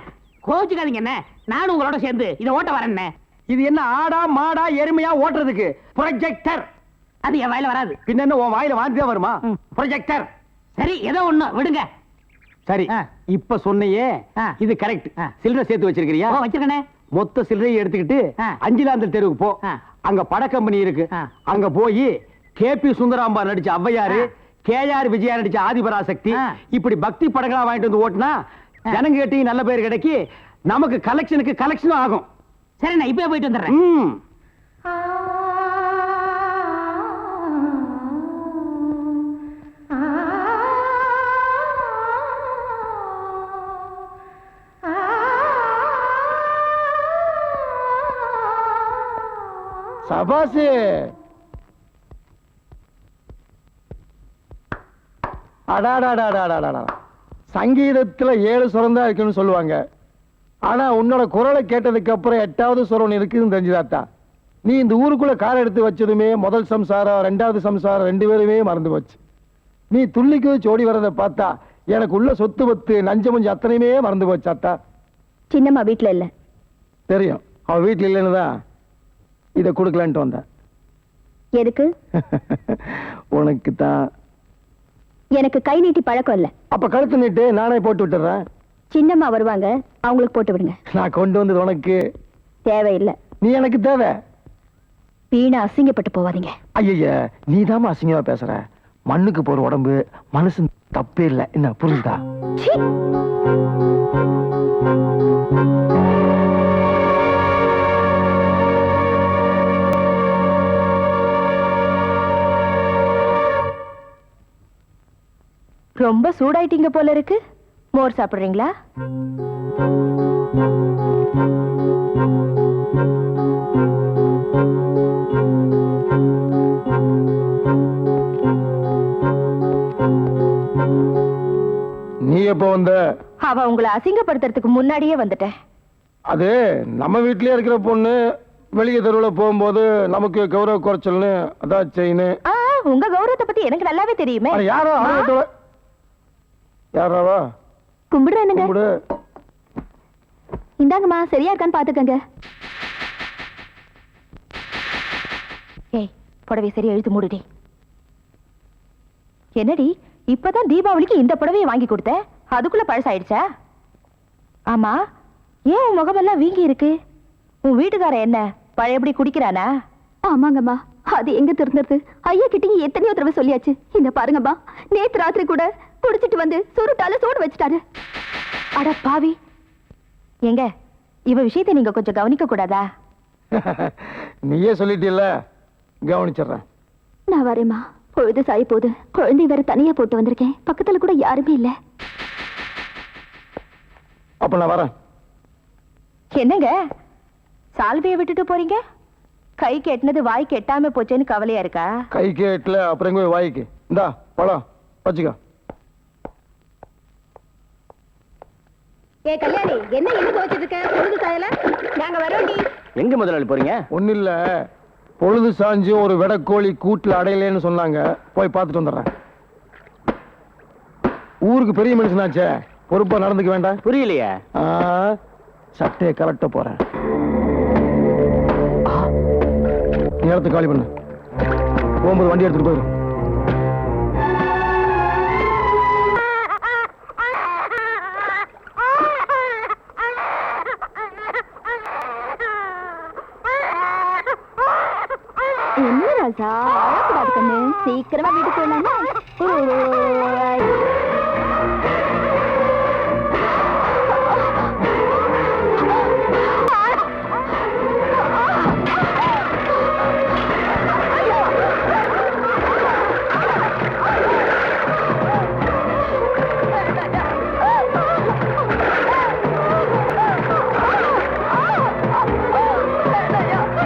கோச்சுக்காதீங்க அண்ணே, நானும் உங்களோட சேர்ந்து இதை ஓட்ட வரேன்னே. இது என்ன ஆடா மாடா எருமையா ஓட்டுறதுக்கு? ப்ரொஜெக்டர். அது என் வாயில வராது. பின்ன என்ன உன் வாயில வாந்தியா வருமா? ப்ரொஜெக்டர். சரி, ஏதோ ஒண்ணு விடுங்க. சரி, இப்ப சொன்னையே இது கரெக்ட். சில்லறை சேர்த்து வச்சிருக்கிறியா? வச்சிருக்கனே. மொத்த சில்லறையை எடுத்துக்கிட்டு அஞ்சிலாந்தல் தெருவுக்கு போ. அங்க பட கம்பெனி இருக்கு. அங்க போய் கேபி சுந்தராம்பா நடிச்ச ஔவையாரு, கேஆர் விஜயா நடிச்ச ஆதிபராசக்தி, இப்படி பக்தி படங்களா வாங்கிட்டு வந்து ஓட்டுனா ஜனங்க கிட்ட நல்ல பேர் கிடைக்கி, நமக்கு கலெக்ஷனுக்கு கலெக்ஷனும் ஆகும். சரி, நான் இப்பவே போயிட்டு வந்துடுறேன். சபாசு, அடாடாடாடாடாடா, சங்கீதத்துல 7 சுரம் தான் இருக்குன்னு சொல்லுவாங்க. ஆனா உன்னோட குரலை கேட்டதுக்கு அப்புறம் 8வது சுரம் இருக்குன்னு தெரிஞ்சுதாத்தா. நீ இந்த ஊருக்குள்ள கார் எடுத்து வச்சதுமே முதல் சம்சாரம் 2வது சம்சாரம் 2 பேருமே மறந்து போச்சு. நீ துள்ளிக்கு சோடி வரதை பார்த்தா எனக்கு உள்ள சொத்து பத்து நஞ்ச முஞ்சு அத்தனையுமே மறந்து போச்சாத்தா. சின்னம்மா வீட்டுல இல்ல. தெரியும், அவ வீட்டுல இல்லைன்னு தான் இதை கொடுக்கலான்ட்டு வந்தேன். எதுக்கு? உனக்கு தான். எனக்கு கை நீட்டி பழக்கம் இல்ல. அப்ப கழுத்து நீட்டு, நானே போட்டு விட்டுறேன். சின்னம்மா வருவாங்க, அவங்களுக்கு போட்டு விடுங்க. நான் கொண்டு வந்தது உனக்கு தேவையில்லை. நீ எனக்கு தேவை. வீணா அசிங்கப்பட்டு போவாதீங்க. ஐய, நீ தாமா அசிங்கமா பேசுற. மண்ணுக்கு போற உடம்பு மனசு தப்பே இல்லை, என்ன புரியுதா? ரொம்ப சூடாயிட்டீங்க போல இருக்கு. மோர் சாப்பிடுறீங்களா? நீ எப்ப வந்த? அவ உங்களை அசிங்கப்படுத்துறதுக்கு முன்னாடியே வந்துட்டேன். அது நம்ம வீட்லயே இருக்கிற பொண்ணு வெளியே தெருவில் போகும்போது நமக்கு கௌரவ குறைச்சல்னு அதான் செயின். உங்க கௌரவத்தை பத்தி எனக்கு நல்லாவே தெரியுமே. யாரோ யாராவா? கும்பிடுறேனுங்க. கும்பிடு. இந்தாங்கம்மா, சரியா இருக்கான்னு பாத்துக்கங்க. ஏய், புடவை சரியா இழுத்து மூடுடி. என்னடி, இப்பதான் தீபாவளிக்கு இந்த புடவையை வாங்கி கொடுத்த, அதுக்குள்ள பழசாயிடுச்சா? ஆமா, ஏன் உன் முகமெல்லாம் வீங்கி இருக்கு? உன் வீட்டுக்காரன் என்ன பழையபடி குடிக்கிறானா? ஆமாங்கம்மா, அது எங்க திருந்தது? ஐயா கிட்டீங்க எத்தனையோ தடவை சொல்லியாச்சு. இந்த பாருங்கம்மா, நேத்து ராத்திரி கூட குடிச்சிட்டு வந்து சுருட்டால சோடு வச்சுட்டாரு. அட பாவி, எங்க இவ விஷயத்தை நீங்க கொஞ்சம் கவனிக்க கூடாதா? நீயே சொல்லிட்டீல்ல, கவனிச்சிடுறேன். நான் வரேம்மா, பொழுது சாய் போது. குழந்தை வேற தனியா போட்டு வந்திருக்கேன், பக்கத்துல கூட யாருமே இல்ல. அப்ப நான் வரேன். என்னங்க சால்வையை விட்டுட்டு போறீங்க? கை கெட்டினது வாய் கெட்டாம போச்சேன்னு கவலையா இருக்கா? கை கேட்ல அப்புறம் எங்க போய் வாய்க்கு. இந்தா பழம் வச்சுக்கோ. ஏ கல்யாணி, என்ன இன்னும் துவைச்சிட்டு இருக்க? பொழுது சாயல, நாங்க வரோண்டி. எங்க முதலாளி போறீங்க? ஒன்னும் இல்ல, பொழுது சாஞ்சு ஒரு வெடக்கோழி கூட்டுல அடையலன்னு சொன்னாங்க, போய் பார்த்துட்டு வந்துடுறேன். ஊருக்கு பெரிய மனுஷனாச்சே, பொறுப்பா நடந்துக்க வேண்டாம். புரியலையே. சட்டையை கலட்ட போறேன். நேரத்தை காலி பண்ணு, போகும்போது வண்டி எடுத்துட்டு போயிரு. என்ன ராசா, அழக்கூடாது கண்ணு, சீக்கிரமா வீட்டுக்கு போயிடலாமா?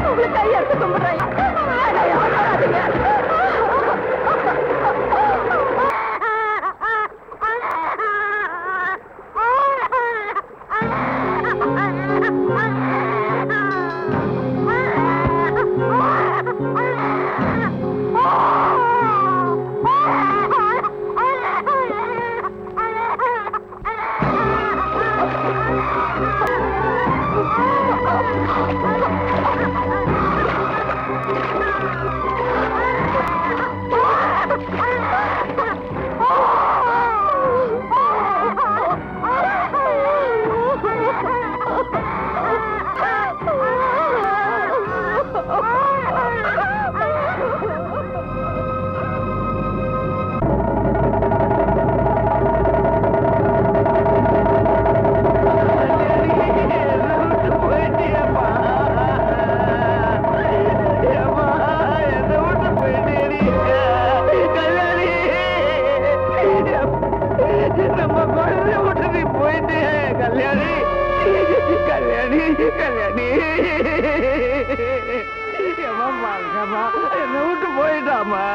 உங்களை கையெடுத்து கும்பிடுறேன். கல்யாணி ஏம்மா பாருங்கம்மா என்னை விட்டு போயிட்டாமா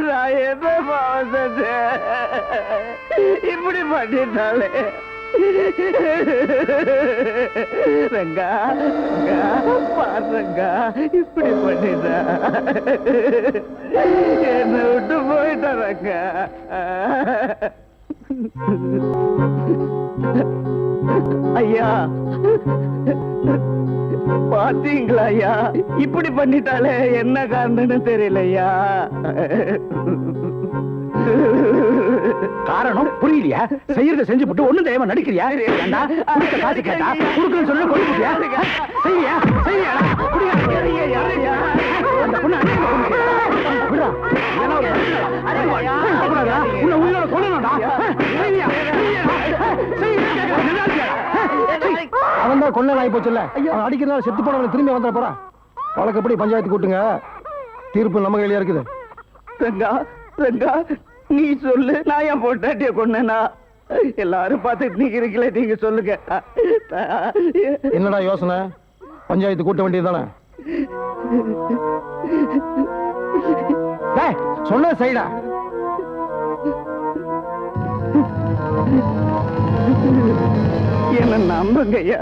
நான் என்ன பாவம் செஞ்சேன் இப்படி பண்ணிட்டாலே ரங்கா பாருங்க இப்படி பண்ணிட்டா என்னை விட்டு போயிட்டா ரங்கா ஐயா பாத்தீங்களா ஐயா இப்படி பண்ணிட்டாலே என்ன காரணம்னு தெரியல ஐயா காரணம் புரியலையா? செய்யறத செஞ்சு போட்டு ஒண்ணும் தெரியாம நடிக்கிறியா? ஏண்டா குடுக்க காசு கேட்டா குடுக்கன்னு சொல்லி கொடுத்துட்டியா? செய்யா செய்யா அந்த பொண்ணு விடுறா. ஏன்னா ஒரு உன்னை உயிரோட கொல்லணும்டா. அவன் தான் கொள்ள ஆகி போச்சுல்ல, அவன் அடிக்கிறதுனால செத்து போனவன் திரும்பி வந்துட போறான். வழக்கப்படி பஞ்சாயத்து கூட்டுங்க, தீர்ப்பு நம்ம கையில இருக்குது. ரங்கா ரங்கா நீ சொல்லு, நான் என் பொண்டாட்டிய கொண்டேனா? எல்லாரும் பார்த்துட்டு நிக்கிறீங்களே, நீங்க சொல்லுங்க. என்னடா யோசனை? பஞ்சாயத்து கூட்ட வேண்டியதுதானே? சொன்ன சைடா. என்ன நம்புங்கய்யா.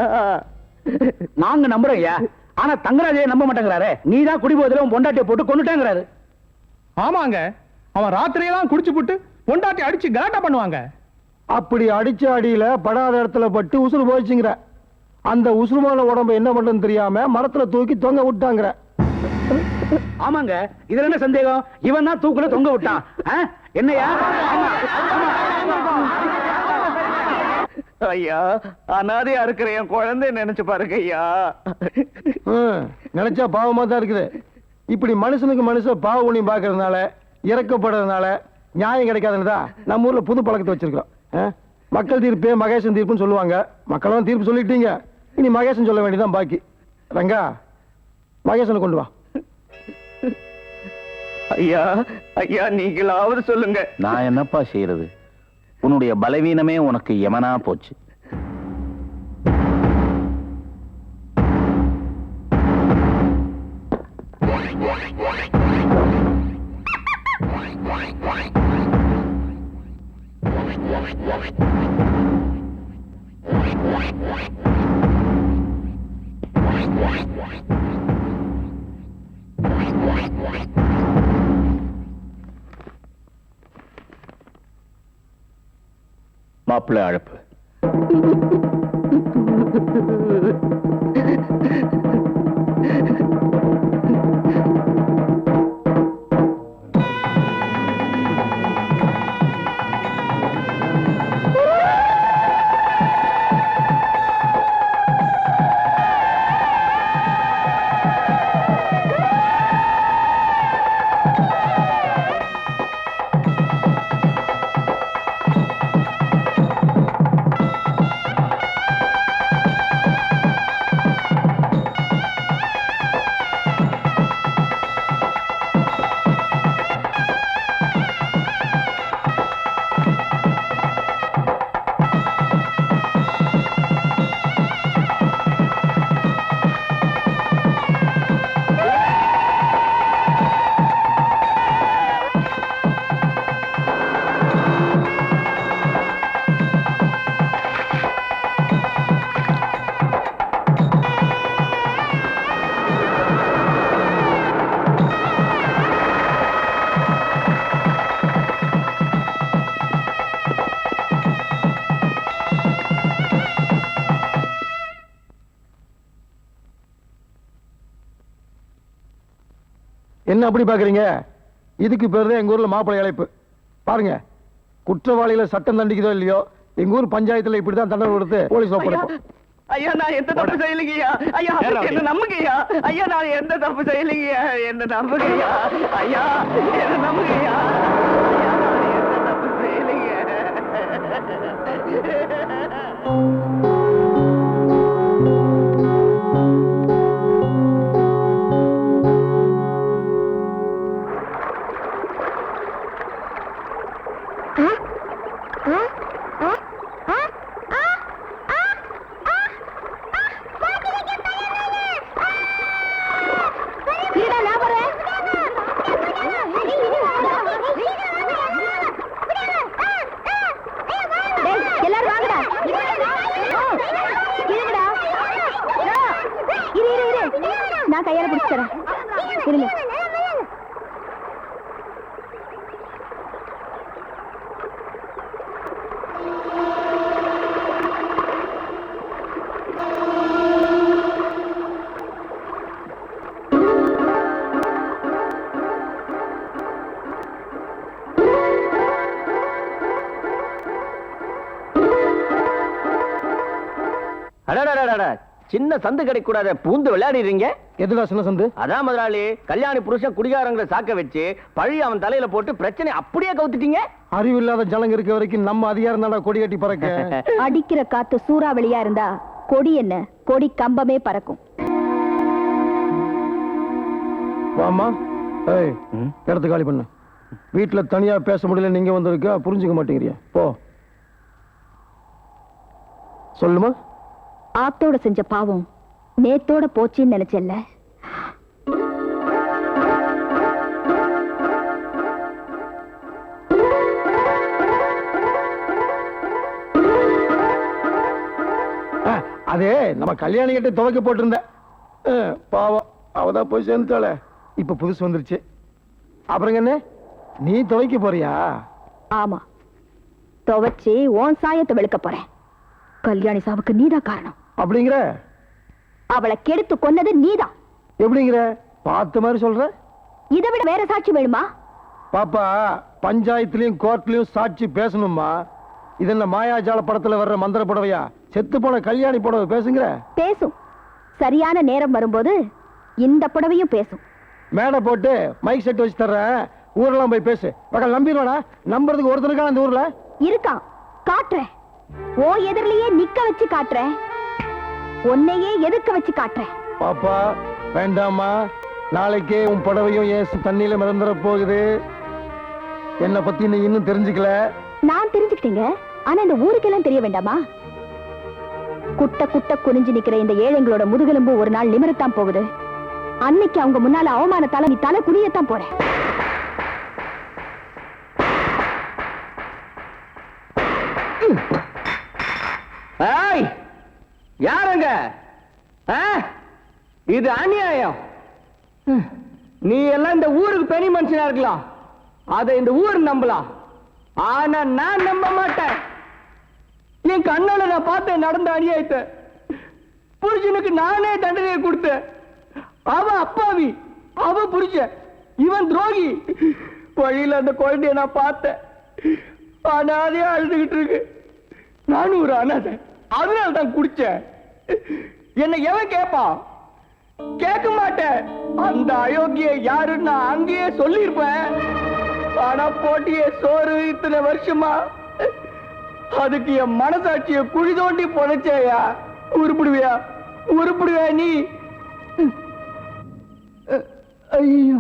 நாங்க நம்புறோம் ஐயா, ஆனா தங்கராஜையே நம்ப மாட்டேங்கிறாரு. நீதான் குடிபோதில உன் பொண்டாட்டியை போட்டு கொண்டுட்டேங்கிறாரு. ஆமாங்க, அவன் ராத்திரியெல்லாம் குடிச்சு போட்டு பொண்டாட்டி அடிச்சு கலாட்டா பண்ணுவாங்க. அப்படி அடிச்ச அடியில படாத இடத்துல பட்டு உசுறு போயிடுச்சுங்கிற. அந்த உசுறுமான உடம்பு என்ன பண்றதுன்னு தெரியாம மரத்துல தூக்கி தொங்க விட்டாங்கிற. ஆமாங்க, இதுல என்ன சந்தேகம்? இவன் தான் தூக்குல தொங்க விட்டான். என்னையா? ஐயா, அனாதையா இருக்கிற என் குழந்தை நினைச்சு பாருங்க ஐயா. நினைச்சா பாவமா தான் இருக்குது. இப்படி மனுஷனுக்கு மனுஷன் பாவ புண்ணியம் பாக்குறதுனால, இறக்கப்படுறதுனால நியாயம் கிடைக்காதுன்னு நம்ம ஊர்ல புது பழக்கத்தை வச்சிருக்கோம். மக்கள் தீர்ப்பே மகேசன் தீர்ப்புன்னு சொல்லுவாங்க. மக்களும் தீர்ப்பு சொல்லிட்டீங்க, இனி மகேசன் சொல்ல வேண்டியதான் பாக்கி. ரங்கா, மகேசனை கொண்டு வா. ஐயா ஐயா, நீங்களாவது சொல்லுங்க. நான் என்னப்பா செய்யறது? உன்னுடைய பலவீனமே உனக்கு யமனா போச்சு. மாப்பிள்ளை அழைப்பு. என்ன அப்படி பாக்குறீங்க? இதுக்கு பேர் தான் எங்க ஊர்ல மாப்பிள்ளை அழைப்பு. பாருங்க, குற்றவாளிகளை சட்டம் தண்டிக்குதோ இல்லையோ, எங்க ஊர் பஞ்சாயத்துல இப்படிதான் தண்டனை கொடுத்து போலீஸ் ஒப்படைப்போம். ஐயா, நான் எந்த தப்பு செய்யலைங்கய்யா. ஐயா, என்ன நம்புங்கய்யா. ஐயா, நான் எந்த தப்பு செய்யலைங்கய்யா. என்ன நம்புங்கய்யா. ஐயா, என்ன நம்புங்கய்யா. ஐயா, நான் எந்த தப்பு செய்யலைங்க. நான் கையால பிடிச்சு தரேன். இருங்க. அடடடடட, சின்ன சந்து கிடைக்கூடாத பூந்து விளையாடிடுறீங்க. எதுடா சின்ன சந்து? அதான் முதலாளி, கல்யாணி புருஷன் குடிகாரங்களை சாக்க வச்சு பழி அவன் தலையில போட்டு பிரச்சனை அப்படியே கவுத்துட்டீங்க. அறிவில்லாத ஜனங்க இருக்க வரைக்கும் நம்ம அதிகாரம் தானே கொடி கட்டி பறக்க. அடிக்கிற காத்து சூறாவளியா இருந்தா கொடி என்ன, கொடி கம்பமே பறக்கும். வாமா, ஏய், இடத்து காலி பண்ண. வீட்டுல தனியா பேச முடியல, நீங்க வந்திருக்க, புரிஞ்சுக்க மாட்டேங்கிறியா? போ. சொல்லுமா. ஆத்தோட செஞ்ச பாவம் நேத்தோட போச்சின்னு நினைச்சல்ல. அதே நம்ம கல்யாணி கிட்ட துவைக்க போட்டிருந்த பாவம், அவதான் போய் சேர்ந்துட்டாள. இப்ப புதுசு வந்துருச்சு. அப்புறம் என்ன, நீ துவைக்க போறியா? ஆமா, துவைச்சு உன் சாயத்தை வெளுக்க போறேன். கல்யாணி சாவுக்கு நீதான் காரணம். அப்படிங்கிற? அவளை கெடுத்து கொன்னது நீதான். எப்படிங்கிற? பார்த்த மாதிரி சொல்ற. இதை விட வேற சாட்சி வேணுமா? பாப்பா, பஞ்சாயத்துலயும் கோர்ட்லயும் சாட்சி பேசணுமா? இது என்ன மாயாஜால படத்துல வர்ற மந்திர புடவையா? செத்து போன கல்யாணி புடவை பேசுங்கிற? பேசும். சரியான நேரம் வரும்போது இந்த புடவையும் பேசும். மேடை போட்டு மைக் செட் வச்சு தர்றேன், ஊரெல்லாம் போய் பேசு. மக்கள் நம்பிடுவானா? நம்புறதுக்கு ஒருத்தருக்கான இந்த ஊர்ல இருக்கான். காட்டுறேன். ஓ எதிரிலேயே நிக்க வச்சு காட்டுறேன். உன்னையே எதிர்க்க வச்சு காட்டுறேன். பாப்பா வேண்டாமா, நாளைக்கே உன் புடவையும் ஏசு தண்ணியில மிதந்துற போகுது. என்னை பத்தி நீ இன்னும் தெரிஞ்சுக்கல. நான் தெரிஞ்சுக்கிட்டீங்க, ஆனா இந்த ஊருக்கெல்லாம் தெரிய வேண்டாமா? குட்ட குட்ட குனிஞ்சு நிக்கிற இந்த ஏழைங்களோட முதுகெலும்பு ஒரு நாள் நிமிரத்தான் போகுது. அன்னைக்கு அவங்க முன்னால அவமானத்தால நீ தலை குனியத்தான் போற. யாருங்க? இது அநியாயம். நீ எல்லாம் இந்த ஊருக்கு பெரிய மனுஷனா இருக்கலாம், அதை இந்த ஊர் நம்பலாம், ஆனா நான் நம்ப மாட்டேன். என் கண்ணால நான் பார்த்தேன் நடந்த அநியாயத்தை. புருஷனுக்கு நானே தண்டனையை கொடுத்தேன். அவன் அப்பாவி, அவன் புருஷன், இவன் துரோகி. வழியில அந்த குழந்தைய நான் பார்த்தேன், அனாதையா அழுதுகிட்டு இருக்கு. நானும் ஒரு அனாதை, அதனால தான் குடிச்சேன். என்ன எவன் கேட்பான்? கேட்க மாட்டேன். அந்த அயோக்கிய யாருன்னு நான் அங்கேயே சொல்லிருப்பேன். ஆனா போட்டியே சோறு இத்தனை வருஷமா, அதுக்கு என் மனசாட்சிய குழி தோண்டி புதைச்சேயா. உருப்பிடுவியா? உருப்பிடுவியா நீ? ஐயோ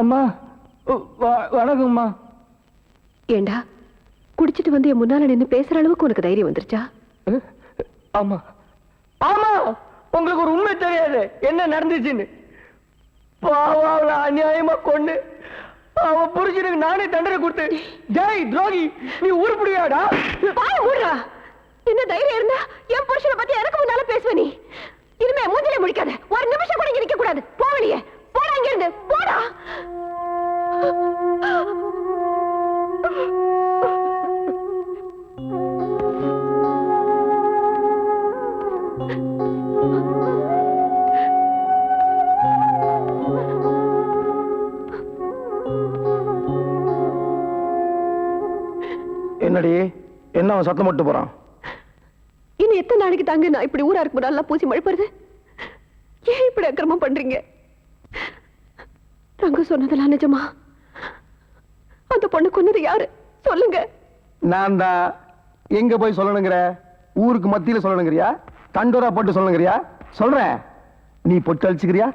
அம்மா, வணக்கம்மா. ஏண்டா, குடிச்சிட்டு வந்து என் முன்னால நின்னு பேசுற அளவுக்கு உனக்கு தைரியம் வந்துருச்சா? ஆமா ஆமா, உங்களுக்கு ஒரு உண்மை தெரியாது என்ன நடந்துச்சுன்னு. பாவம், அவளை அநியாயமா கொண்டு அவன் புருஷனுக்கு நானே தண்டனை கொடுத்தேன். ஜெய் துரோகி, நீ உருப்பிடுவியாடா? என்ன தைரியம் இருந்தா என் புருஷனை பத்தி எனக்கு முன்னால பேசுவ நீ? இனிமே மூஞ்சிலே முடிக்காத. ஒரு நிமிஷம் கூட இங்க நிக்க கூடாது. போவலியே, போடா இங்க இருந்து, போடா. என்னடி, என்ன அவன் சத்தம் மட்டும் போறான்? இன்னும் எத்தனை நாளைக்கு தாங்க நான் இப்படி ஊரா இருக்கு நல்லா பூசி மழைப்படுது? ஏன் இப்படி அக்கிரமம் பண்றீங்க? ரங்கு சொன்னதெல்லாம் நிஜமா? அந்த பொண்ணு கொன்னது யாரு சொல்லுங்க. நான் தான். எங்க போய் சொல்லணுங்கிற? ஊருக்கு மத்தியில சொல்லணுங்கிறியா? தண்டோரா போட்டு சொல்லணுங்கிறியா? சொல்றேன். நீ பொட்டு அழிச்சுக்கிறியா?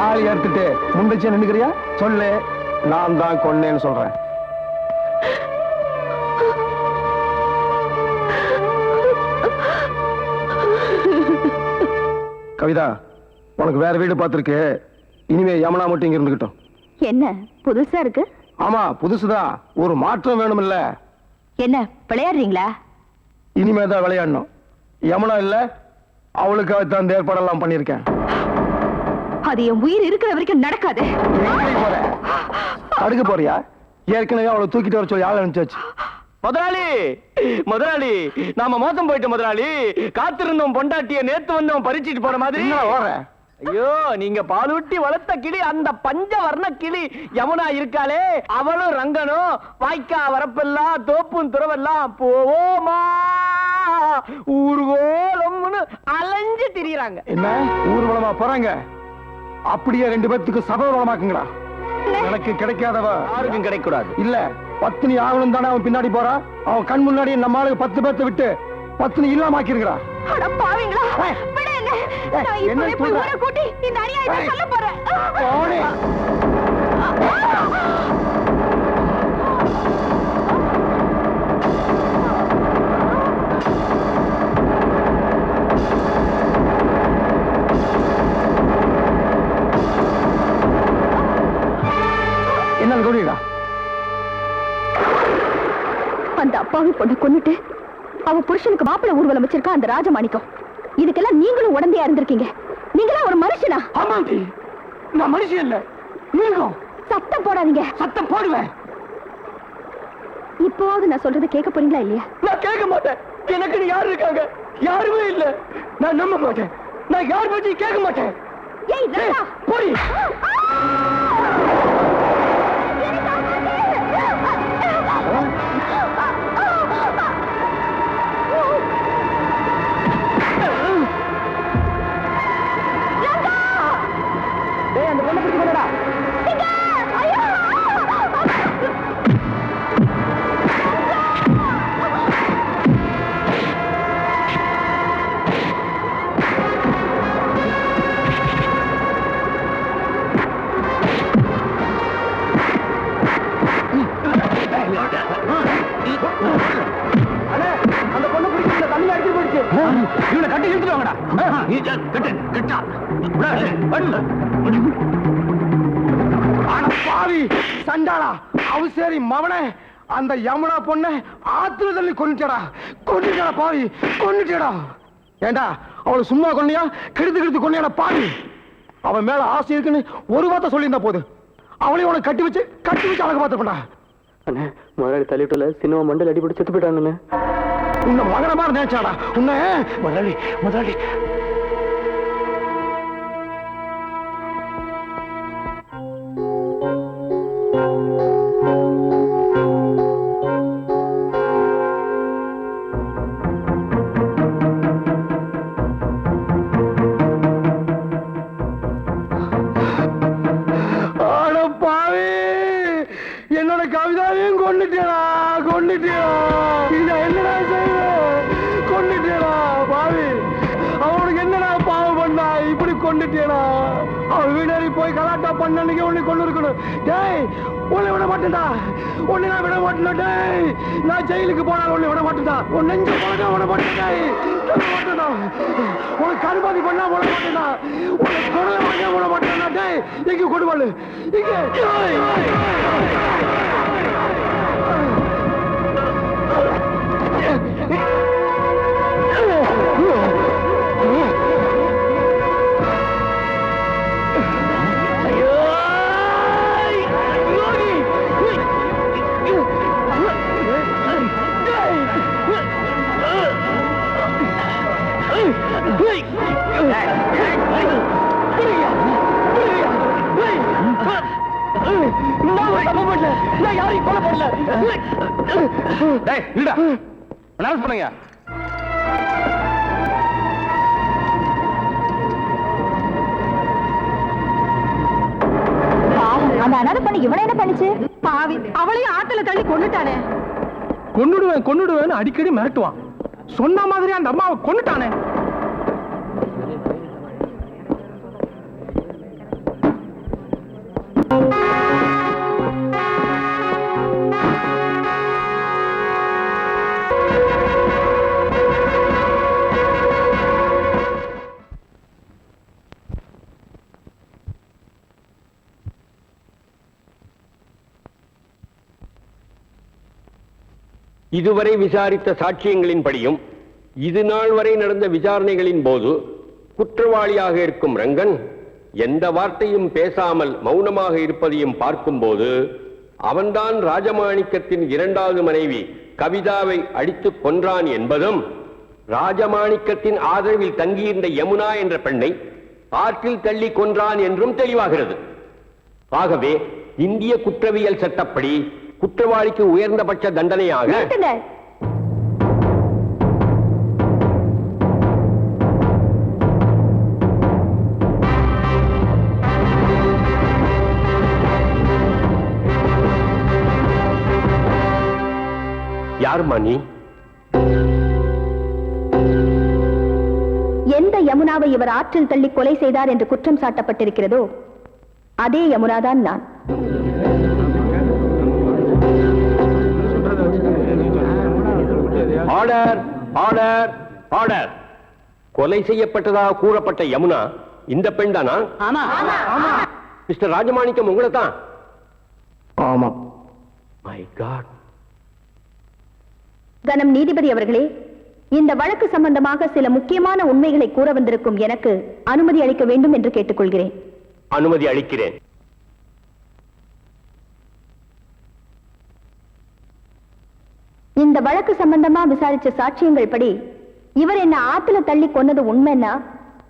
தாலி அறுத்துட்டு முண்டச்சியா நின்னுக்கிறியா? சொல்லு, நான் தான் கொன்னேன்னு சொல்றேன். கவிதா, உனக்கு வேற வீடு பார்த்திருக்கு. இனிமே யமுனா மட்டும் இங்க இருந்துகிட்டோம். என்ன புதுசா இருக்கு? ஆமா, புதுசுதான். ஒரு மாற்றம் வேணும் இல்ல? என்ன விளையாடுறீங்களா? இனிமேதான் விளையாடணும். யமுனா இல்ல, அவளுக்காக தான் இந்த ஏற்பாடெல்லாம் பண்ணியிருக்கேன். அது என் உயிர் இருக்கிற வரைக்கும் நடக்காது. போற அடுக்க போறியா? ஏற்கனவே அவளை தூக்கிட்டு வர சொல்லி ஆள் அனுப்பிச்சாச்சு. முதலாளி முதலாளி, நாம மோசம் போயிட்டு முதலாளி. காத்திருந்தோம் பொண்டாட்டிய நேத்து வந்தவன் பறிச்சிட்டு போற மாதிரி. ஐயோ, நீங்க பாலூட்டி வளர்த்த கிளி, அந்த பஞ்சவர்ண கிளி யமுனா இருக்காளே, அவளும் ரங்கனும் வாய்க்கா வரப்பெல்லாம் தோப்பும் துறவெல்லாம் போவோமா ஊர்கோலம்னு அலைஞ்சு திரியறாங்க. என்ன ஊர்வலமா போறாங்க? அப்படியே 2 பேத்துக்கு சபவலமாக்குங்கடா. எனக்கு கிடைக்காதவ யாருக்கும் கிடைக்கூடாது. இல்ல பத்தினி ஆகணும் தானே அவன் பின்னாடி போறான். அவன் கண் முன்னாடி நம்ம ஆளுக்கு 10 பேர்த்த விட்டு பத்தினி இல்லாம ஆக்கிருக்கா. அட பாவிங்களா, விடு என்ன. நான் இப்பவே போய் ஊரை கூட்டி இந்த அநியாயத்தை சொல்ல போறேன். என்ன கௌரிடா? அந்த அப்பாவி பொண்ணை கொன்னுட்டு அவ புருஷனுக்கு மாப்பிள்ளை ஊர்வலம் வச்சிருக்கா அந்த ராஜமாணிக்கம். இதுக்கெல்லாம் நீங்களும் உடந்தையா இருந்திருக்கீங்க. நீங்களா ஒரு மனுஷனா? ஆமாண்டி, நான் மனுஷன் இல்ல மிருகம். சத்தம் போடாதீங்க. சத்தம் போடுவேன். இப்போவாவது நான் சொல்றதை கேட்க போறீங்களா இல்லையா? நான் கேட்க மாட்டேன். எனக்கு யாரு இருக்காங்க? யாருமே இல்ல. நான் நம்ப மாட்டேன். நான் யார் பத்தி கேட்க மாட்டேன். ஏய் ரங்கா, போடி. அந்த பொண்ணை பிடிச்சு கொண்டடா. அந்த பொண்ணை பிடிச்சு தண்ணி அடிச்சு போயிடுச்சு. இவனை கட்டி இழுத்துட்டு வாங்கடா. பாவி சண்டாளா, அவசரி மவனே, அந்த யமுனா பொண்ணை ஆத்துல தள்ளி கொன்னுட்டடா. கொன்னுட்டடா பாவி, கொன்னுட்டடா. ஏண்டா அவளை சும்மா கொன்னியா? கெடுத்து கொன்னியாடா பாவி. அவன் மேல ஆசை இருக்குன்னு ஒரு வார்த்தை சொல்லியிருந்தா போது, அவளையும் உனக்கு கட்டி வச்சு அழகு பார்த்துப்பா. அண்ணே, முதலாளி தள்ளிவிட்டல சினிமா மண்டல் அடிபடி செத்து போயிட்டான்னு உன்னை மகனமா நினைச்சாடா உன்னை. முதலாளி என்னோட கவிதாவையும் கொண்டுட்டேடா. என்னடா செய்வேன்? கொண்டுட்டேடா பாவி. அவனுக்கு என்னடா பாவம் பண்ணா இப்படி கொண்டுட்டேடா? அவன் வீடேறி போய் கலாட்டா பண்ண உன்னை கொண்டு இருக்கணும். டேய், உன்னை விட மாட்டேன்டா. உன்னை நான் விட மாட்டேன். டேய், நான் ஜெயிலுக்கு போனாலும் உன்னை விட மாட்டேன்டா. உன் நெஞ்சு போனா விட மாட்டேன். மாட்டேன்டா. உனக்கு கருமாதி பண்ணா விட மாட்டேன்டா. உனக்கு குடலை வாங்க விட மாட்டேன்டா. டேய், எங்க கொடுவாள் இங்க. நான் யாரையும் கொலை பண்ணல. பண்ணுங்க. அந்த அனாதை பண்ணி இவனை என்ன பண்ணுச்சு? பாவி, அவளையும் ஆத்துல தள்ளி கொன்னுட்டானே. கொன்னுடுவேன்னு அடிக்கடி மிரட்டுவான். சொன்ன மாதிரி அந்த அம்மாவை கொன்னுட்டானே. இதுவரை விசாரித்த சாட்சியங்களின்படியும் இது நாள் வரை நடந்த விசாரணைகளின் போது குற்றவாளியாக இருக்கும் ரங்கன் எந்த வார்த்தையும் பேசாமல் மௌனமாக இருப்பதையும் பார்க்கும்போது அவன்தான் ராஜமாணிக்கத்தின் இரண்டாவது மனைவி கவிதாவை அடித்துக் கொன்றான் என்பதும் ராஜமாணிக்கத்தின் ஆதரவில் தங்கியிருந்த யமுனா என்ற பெண்ணை ஆற்றில் தள்ளி கொன்றான் என்றும் தெளிவாகிறது. ஆகவே இந்திய குற்றவியல் சட்டப்படி குற்றவாளிக்கு உயர்ந்தபட்ச தண்டனையாக யார் மணி? எந்த யமுனாவை இவர் ஆற்றில் தள்ளி கொலை செய்தார் என்று குற்றம் சாட்டப்பட்டிருக்கிறதோ அதே யமுனாதான் நான். Order, order, order. கொலை செய்யப்பட்டதாக கூறப்பட்ட யமுனா இந்த பெண் தானா? மிஸ்டர் ராஜமாணிக்கம் உங்களை தான்? ஆமா. My God. கனம் நீதிபதி அவர்களே, இந்த வழக்கு சம்பந்தமாக சில முக்கியமான உண்மைகளை கூற வந்திருக்கும் எனக்கு அனுமதி அளிக்க வேண்டும் என்று கேட்டுக்கொள்கிறேன். அனுமதி அளிக்கிறேன். இந்த வழக்கு சம்பந்தமா விசாரிச்ச சாட்சியங்கள் படி இவர் என்ன ஆத்துல தள்ளி கொன்னது உண்மைன்னா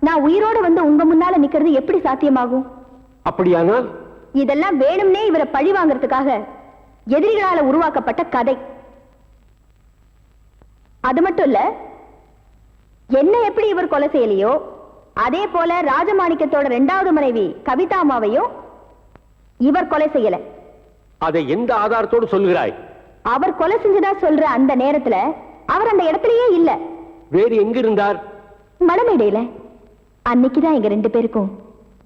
நான் உயிரோடு வந்து உங்க முன்னால நிக்கிறது எப்படி சாத்தியமாகும்? அப்படியானால் இதெல்லாம் வேணும்னே இவரை பழி வாங்கறதுக்காக எதிரிகளால உருவாக்கப்பட்ட கதை. அது மட்டும் இல்ல, என்ன எப்படி இவர் கொலை செய்யலையோ அதே போல ராஜமாணிக்கத்தோட இரண்டாவது மனைவி கவிதாமாவையும் இவர் கொலை செய்யல. அதை எந்த ஆதாரத்தோடு சொல்கிறாய்? அவர் கொலை செஞ்சதா சொல்ற அந்த நேரத்துல அவர் அந்த இடத்திலேயே இல்ல. வேறு எங்க இருந்தார்? மடமேடையில. அன்னைக்குதான் எங்க 2 பேருக்கும்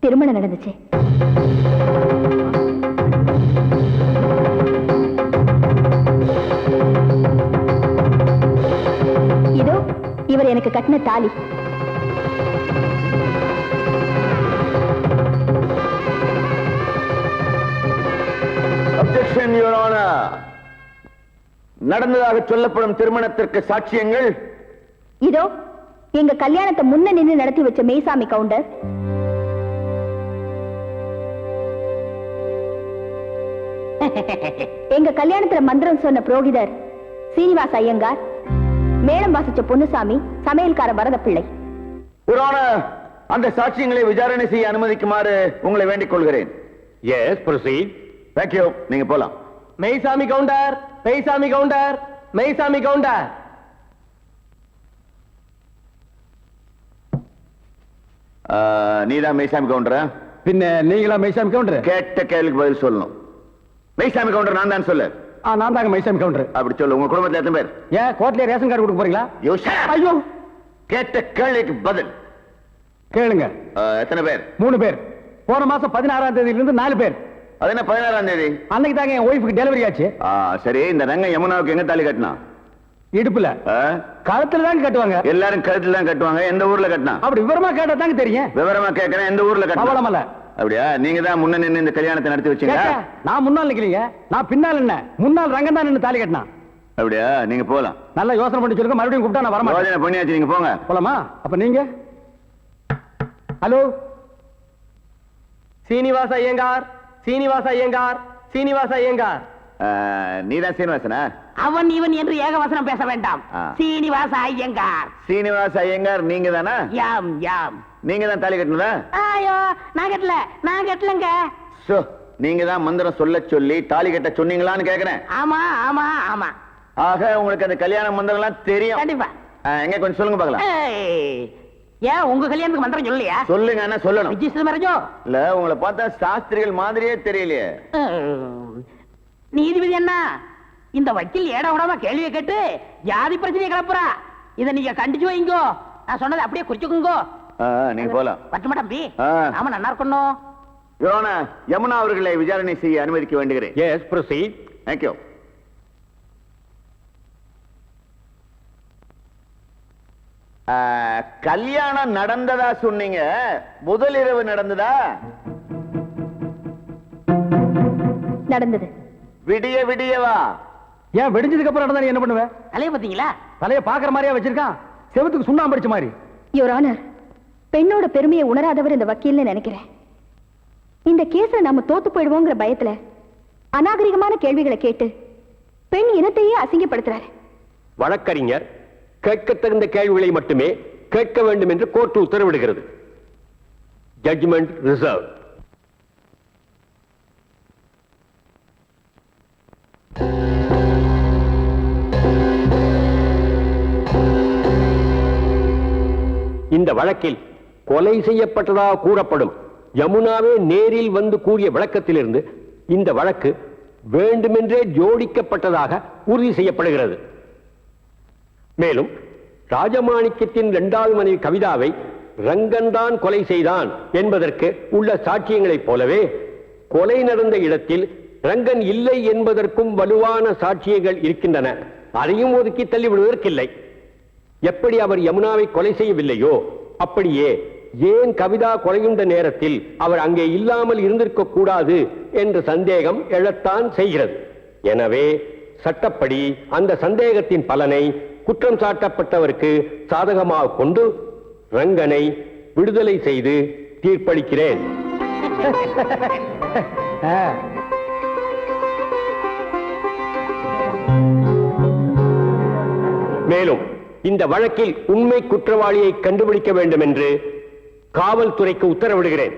திருமணம் நடந்துச்சு. இதோ இவர் எனக்கு கட்டின தாலி. Objection your honour. நடந்ததாக சொல்லப்படும் திருமணத்திற்கு சாட்சியங்கள் இதோ எங்க கல்யாணத்தை முன்ன நின்று நடத்தி வச்ச மெய்சாமி கவுண்டர், எங்க கல்யாணத்துல மந்திரம் சொன்ன புரோகிதர் சீனிவாச ஐயங்கார், மேளம் வாசிச்ச பொன்னுசாமி, சமையல்கார வரதப்பிள்ளை. யுவர் ஆனர், அந்த சாட்சியங்களை விசாரணை செய்ய அனுமதிக்குமாறு உங்களை வேண்டிக் கொள்கிறேன். Yes, proceed. தேங்க்யூ. நீங்க போலாம். மெய்சாமி கவுண்டர், மெய்சாமி கவுண்டர், மெய்சாமி கவுண்டர். நீதான் மெய்சாமி கவுண்டரா? பின்ன நீங்களா மைசாமி கவுண்டர்? கேட்ட கேள்விக்கு பதில் சொல்லணும். மெய்சாமி கவுண்டர் நான் தான் சொல்லு. நான் தாங்க மைசாமி கவுண்டர். அப்படி சொல்லு. உங்க குடும்பத்துல எத்தனை பேர்? ஏன் கோர்ட்ல ரேஷன் கார்டு கொடுக்க போறீங்களா? You shut up. ஐயோ, கேட்ட கேள்விக்கு பதில். கேளுங்க. எத்தனை பேர்? 3 பேர். போன மாசம் 16ஆம் தேதியிலிருந்து 4 பேர். அது என்ன 16ஆம் தேதி? அன்னைக்கு தாங்க என் ஒய்ஃபுக்கு டெலிவரி ஆச்சு. சரி, இந்த ரங்க யமுனாவுக்கு எங்க தாலி கட்டினா? இடுப்புல. கழுத்துல தாங்க கட்டுவாங்க. எல்லாரும் கழுத்துல தான் கட்டுவாங்க. எந்த ஊர்ல கட்டினா? அப்படி விவரமா கேட்டா தாங்க தெரியும். விவரமா கேட்கறேன். எந்த ஊர்ல கட்டினா? அவளமல்ல. அப்படியா? நீங்க தான் முன்ன நின்னு இந்த கல்யாணத்தை நடத்தி வச்சீங்க. நான் முன்னால் நிக்கிறீங்க, நான் பின்னால் என்ன? முன்னால் ரங்கம் தான் நின்னு தாலி கட்டினா. அப்படியா? நீங்க போலாம். நல்லா யோசனை பண்ணி சொல்லுங்க. மறுபடியும் கூப்பிட்டா நான் வரமாட்டேன். யோசனை பண்ணியாச்சு, நீங்க போங்க. போலாமா? அப்ப நீங்க ஹலோ சீனிவாச ஐயங்கார், சீனிவாச ஐயங்கார், சீனிவாச ஐயங்கார். நீதான் சீனிவாசனா? அவன் இவன் என்று ஏகவசனம் பேச வேண்டாம். சீனிவாச ஐயங்கார். சீனிவாச ஐயங்கார் நீங்க தானா? யாம் யாம். நீங்க தான் தாலி கட்டினதா? ஐயோ, நான் கட்டலங்க. நீங்க தான் மந்திரம் சொல்ல சொல்லி தாலி கட்ட சொன்னீங்களான்னு கேக்குறேன். ஆமா ஆமா ஆமா. ஆக உங்களுக்கு அந்த கல்யாண மந்திரம் எல்லாம் தெரியும். கண்டிப்பா. எங்க கொஞ்சம் சொல்லுங்க பார்க்கலாம். ஏன் உங்க கல்யாணத்துக்கு மந்திரம் சொல்லலையா? சொல்லுங்க. என்ன சொல்லணும்? ரிஜிஸ்டர் மேரேஜோ? இல்ல, உங்களை பார்த்தா சாஸ்திரிகள் மாதிரியே தெரியலையே. நீதிபதி அண்ணா, இந்த வக்கீல் ஏட விடாம கேள்வியை கேட்டு ஜாதி பிரச்சனையை கிளப்புறா. இதை நீங்க கண்டிச்சு வைங்கோ. நான் சொன்னதை அப்படியே குறிச்சுக்குங்கோ. நீங்க போலாம். பட்டுமா தம்பி? ஆமா, நல்லா இருக்கணும். யமுனா அவர்களை விசாரணை செய்ய அனுமதிக்க வேண்டுகிறேன். Yes, proceed. தேங்க்யூ. கல்யாணம் நடந்ததா சொன்னீங்க, முதல் இரவு நடந்ததா? நடந்தது. விடிய விடியவா? ஏன் வெடிஞ்சதுக்கு அப்புறம் நடந்தா நீ என்ன பண்ணுவ? தலைய பாத்தீங்களா? தலைய பாக்குற மாதிரியா வச்சிருக்கான்? செவத்துக்கு சுண்ணாம்பு அடிச்ச மாதிரி. யுவர் ஆனர், பெண்ணோட பெருமையை உணராதவர் இந்த வக்கீல்னு நினைக்கிறேன். இந்த கேஸ்ல நாம தோத்து போயிடுவோங்கிற பயத்துல அநாகரிகமான கேள்விகளை கேட்டு பெண் இனத்தையே அசிங்கப்படுத்துறாரு. வழக்கறிஞர் கேட்கத் தகுந்த கேள்விகளை மட்டுமே கேட்க வேண்டும் என்று கோர்ட் உத்தரவிடுகிறது. Judgement reserve. இந்த வழக்கில் கொலை செய்யப்பட்டதாக கூறப்படும் யமுனாவே நேரில் வந்து கூறிய விளக்கத்திலிருந்து இந்த வழக்கு வேண்டுமென்றே ஜோடிக்கப்பட்டதாக உறுதி செய்யப்படுகிறது. மேலும் ராஜமாணிக்கத்தின் 2வது மனைவி கவிதாவை ரங்கன் தான் கொலை செய்தான் என்பதற்கு உள்ள சாட்சியங்களைப் போலவே கொலை நடந்த இடத்தில் ரங்கன் இல்லை என்பதற்கும் வலுவான சாட்சியங்கள் இருக்கின்றன. அதையும் ஒதுக்கி தள்ளிவிடுவதற்கில்லை. எப்படி அவர் யமுனாவை கொலை செய்யவில்லையோ அப்படியே ஏன் கவிதா கொலையுண்ட நேரத்தில் அவர் அங்கே இல்லாமல் இருந்திருக்க கூடாது என்ற சந்தேகம் எழத்தான் செய்கிறது. எனவே சட்டப்படி அந்த சந்தேகத்தின் பலனை குற்றம் சாட்டப்பட்டவருக்கு சாதகமாக கொண்டு ரங்கனை விடுதலை செய்து தீர்ப்பளிக்கிறேன். மேலும் இந்த வழக்கில் உண்மை குற்றவாளியை கண்டுபிடிக்க வேண்டும் என்று காவல்துறைக்கு உத்தரவிடுகிறேன்.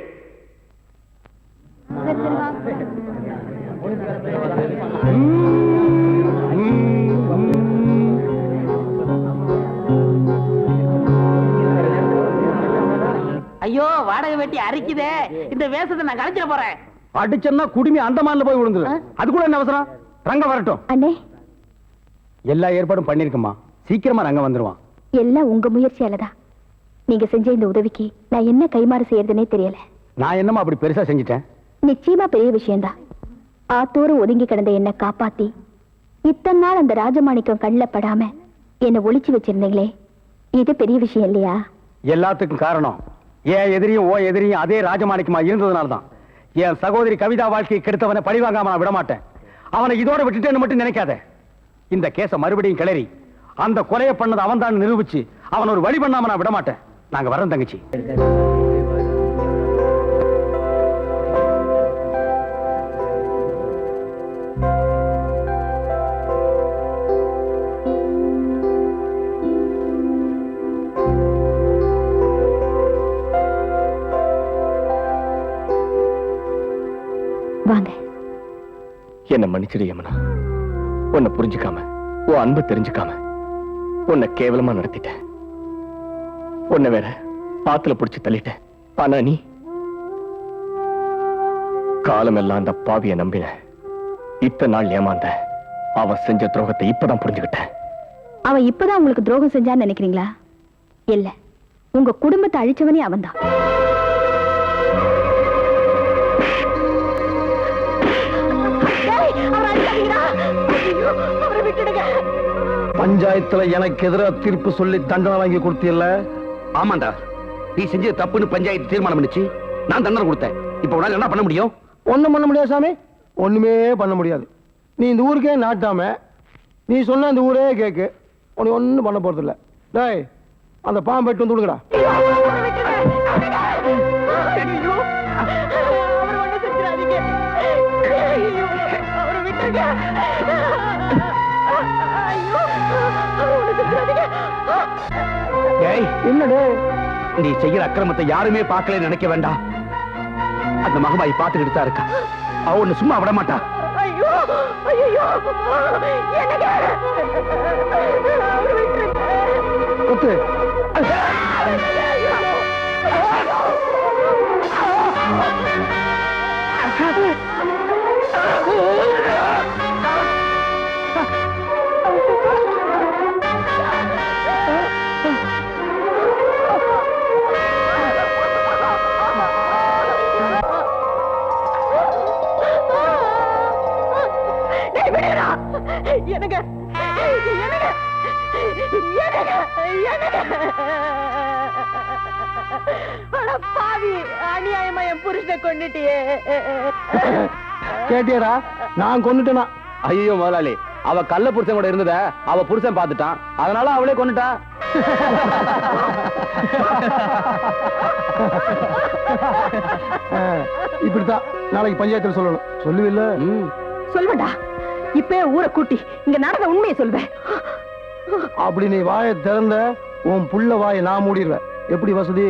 ஐயோ, வாடகை வெட்டி அரிக்குதே. இந்த வேஷத்தை நான் கலைச்சிட போறேன். அடிச்சன்னா குடுமி அந்தமான்ல போய் விழுந்தது. அது கூட என்ன அவசரம்? ரங்க வரட்டும். அண்ணே, எல்லா ஏற்பாடும் பண்ணிருக்கமா, சீக்கிரமா ரங்க வந்துருவான். எல்லாம் உங்க முயற்சியாலதான். நீங்க செஞ்ச இந்த உதவிக்கு நான் என்ன கைமாறு செய்யறதுனே தெரியல. நான் என்னமா அப்படி பெருசா செஞ்சிட்டேன்? நிச்சயமா பெரிய விஷயம்தான். ஆத்தோறும் ஒதுங்கி கிடந்த என்ன காப்பாத்தி இத்தனை நாள் அந்த ராஜமாணிக்கம் கண்ணில் படாம என்ன ஒளிச்சு வச்சிருந்தீங்களே, இது பெரிய விஷயம் இல்லையா? எல்லாத்துக்கும் காரணம் என் எதிரியும் ஓ எதிரியும் அதே ராஜமாணிக்கமா இருந்ததுனால்தான். என் சகோதரி கவிதா வாழ்க்கையை கெடுத்தவனை பழிவாங்காம நான் விட மாட்டேன். அவனை இதோட விட்டுட்டேன்னு மட்டும் நினைக்காத. இந்த கேஸ மறுபடியும் கிளறி அந்த கொலையை பண்ணது அவன் தான் நிரூபிச்சு அவன் ஒரு வழி பண்ணாம நான் விட மாட்டேன். நாங்க வரோம் தங்கச்சி. வாங்க. என்ன மன்னிச்சிடு யமுனா. உன்னை புரிஞ்சுக்காம, உன் அன்பு தெரிஞ்சுக்காம உன்னை கேவலமா நடத்திட்டேன். உன்னை வேற ஆத்துல புடிச்சு தள்ளிட்டேன். ஆனா நீ காலமெல்லாம் அந்த பாவிய நம்பின. இத்தனை நாள் ஏமாந்த அவன் செஞ்ச துரோகத்தை இப்பதான் புரிஞ்சுக்கிட்டேன். அவன் இப்பதான் உங்களுக்கு துரோகம் செஞ்சான்னு நினைக்கிறீங்களா? இல்ல, உங்க குடும்பத்தை அழிச்சவனே அவன்தான். பஞ்சாயத்துல எனக்கு எதிராக தீர்ப்பு சொல்லி தண்டனை வாங்கி கொடுத்தியல்ல? ஆமாண்டா, நீ செஞ்சது தப்புன்னு பஞ்சாயத்து தீர்மானம் பண்ணிச்சு. நான் தண்டனை கொடுத்தேன். இப்ப உன்னால என்ன பண்ண முடியும்? ஒண்ணும் பண்ண முடியாது சாமி, ஒண்ணுமே பண்ண முடியாது. நீ இந்த ஊருக்கே நாட்டாம, நீ சொன்ன இந்த ஊரே கேக்கு. உனக்கு ஒண்ணும் பண்ண போறது இல்ல. டேய், அந்த பாம்பு வெட்டு வந்து விடுங்கடா. என்னடே நீ செய்யற அக்கிரமத்தை யாருமே பார்க்கல நினைக்க வேண்டாம். அந்த மகமாயி பார்த்துக்கிட்டு தான் இருக்கா. அவ ஒண்ணு சும்மா விட மாட்டா. குத்து. அநியாயமா என் புருஷனை கொண்டுட்டியே. கேட்டியடா, நான் கொண்டுட்டேனா? ஐயோ முதலாளி, அவ கள்ள புருஷன் கூட இருந்தத அவ புருஷன் பார்த்துட்டான். அதனால அவளே கொண்டுட்டா. இப்படித்தான் நாளைக்கு பஞ்சாயத்துல சொல்லணும். சொல்லுவில்ல? சொல்வடா, இப்ப ஊரை கூட்டி இங்க நடந்த உண்மையை சொல்வேன். அப்படி நீ வாயை திறந்த உன் புள்ள வாயை நான் மூடிடுவேன். எப்படி வசதி?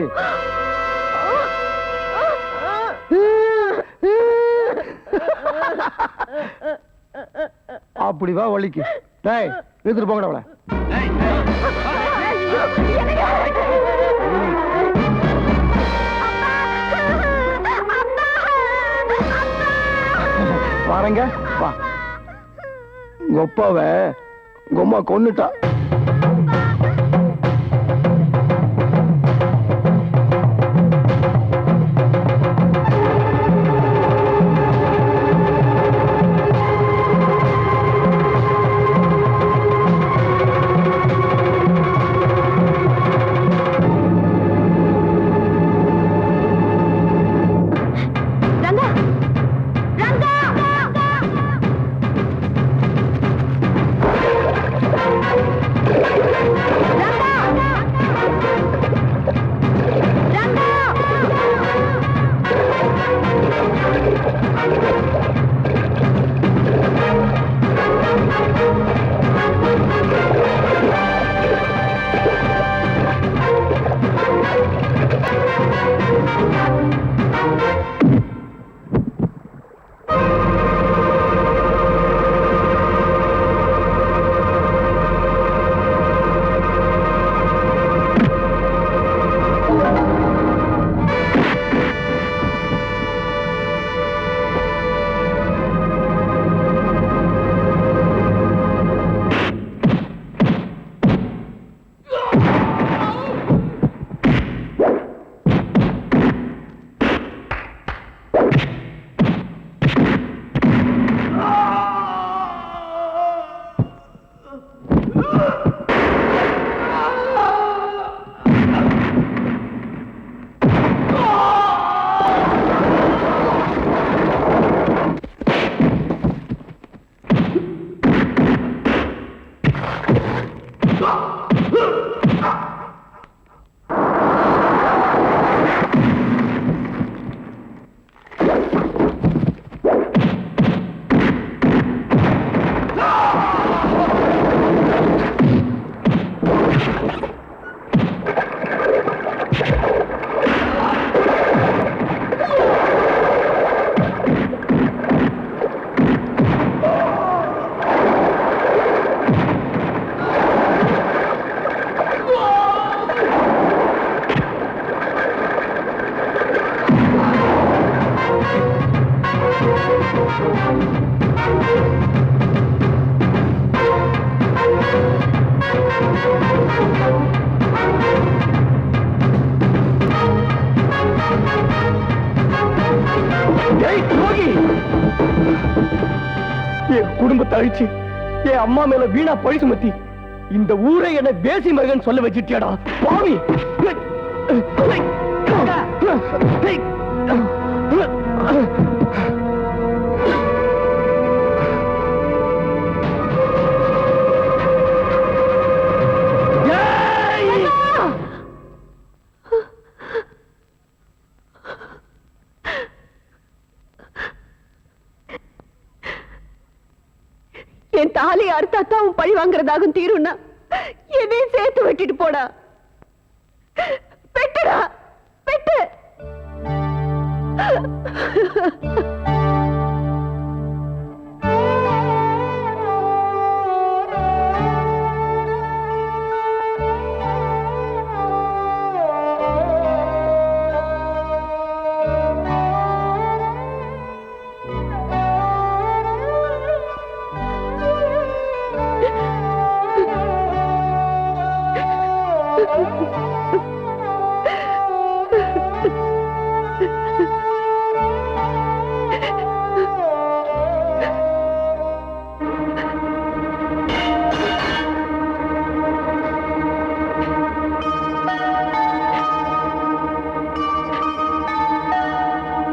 அப்படி வா வலிக்கு. டேய் எடுத்துட்டு போங்கடா அவளை. வாரங்க வா. உங்க அப்பாவை உங்க அம்மா கொன்னுட்டா. என் குடும்பத்தை அழிச்சு என் அம்மா மேல வீணா பழி சுமத்தி இந்த ஊரை என்ன தேசி மகன் சொல்ல வச்சிட்டியாடா பாவி. என் தாலி அறுத்தா உன் பழி வாங்குறதாகும் தீரும்னா என்னையும் சேர்த்து வெட்டிட்டு போடா. பெட்டுடா பெட்டு.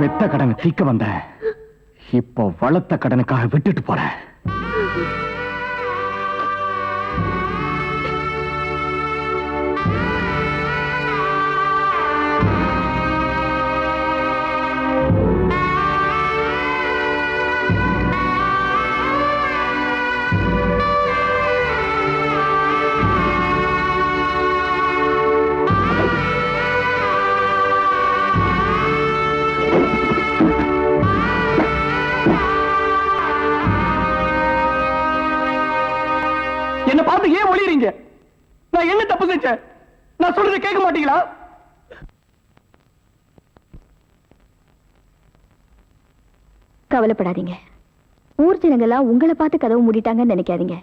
பெத்த கடனை தீக்க வந்த, இப்போ வளர்த்த கடனுக்காக விட்டுட்டு போறேன். எல்லாரும் ஏன் ஒளியறீங்க? நான் என்ன தப்பு செஞ்சேன்? நான் சொல்றதை கேட்க மாட்டீங்களா? கவலைப்படாதீங்க. ஊர் ஜனங்கெல்லாம் உங்களை பார்த்து கதவு மூடிட்டாங்கன்னு நினைக்காதீங்க.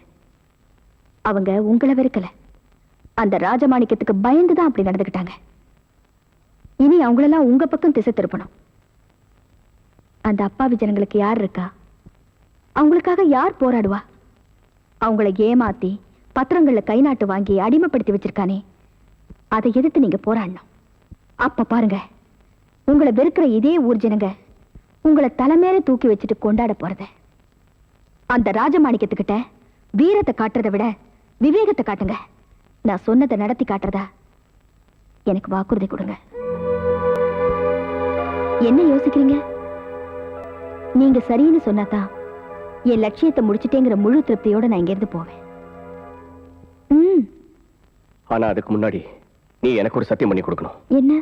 அவங்க உங்களை வெறுக்கல, அந்த ராஜமாணிக்கத்துக்கு பயந்துதான் அப்படி நடந்துக்கிட்டாங்க. இனி அவங்களெல்லாம் உங்க பக்கம் திசை திருப்பணும். அந்த அப்பாவி ஜனங்களுக்கு யார் இருக்கா? அவங்களுக்காக யார் போராடுவா? அவங்கள ஏமாத்தி பத்திரங்கள்ல கை நாட்டு வாங்கி அடிமைப்படுத்தி வச்சிருக்கானே, அதை எதிர்த்து நீங்க போராடணும். அப்ப பாருங்க, உங்களை வெறுக்கிற இதே ஊர் ஜனங்க உங்களை தலைமையில தூக்கி வச்சுட்டு கொண்டாட போறத. அந்த ராஜமாணிக்கத்துக்கிட்ட வீரத்தை காட்டுறதை விட விவேகத்தை காட்டுங்க. நான் சொன்னதை நடத்தி காட்டுறதா எனக்கு வாக்குறுதி கொடுங்க. என்ன யோசிக்கிறீங்க? நீங்க சரின்னு சொன்னாதான் என் லட்சியத்தை முடிச்சிட்டேங்கிற முழு திருப்தியோட நான் இங்கிருந்து போவேன். ஆனா அதுக்கு முன்னாடி நீ எனக்கு ஒரு சத்தியம் பண்ணி கொடுக்கணும். என்ன?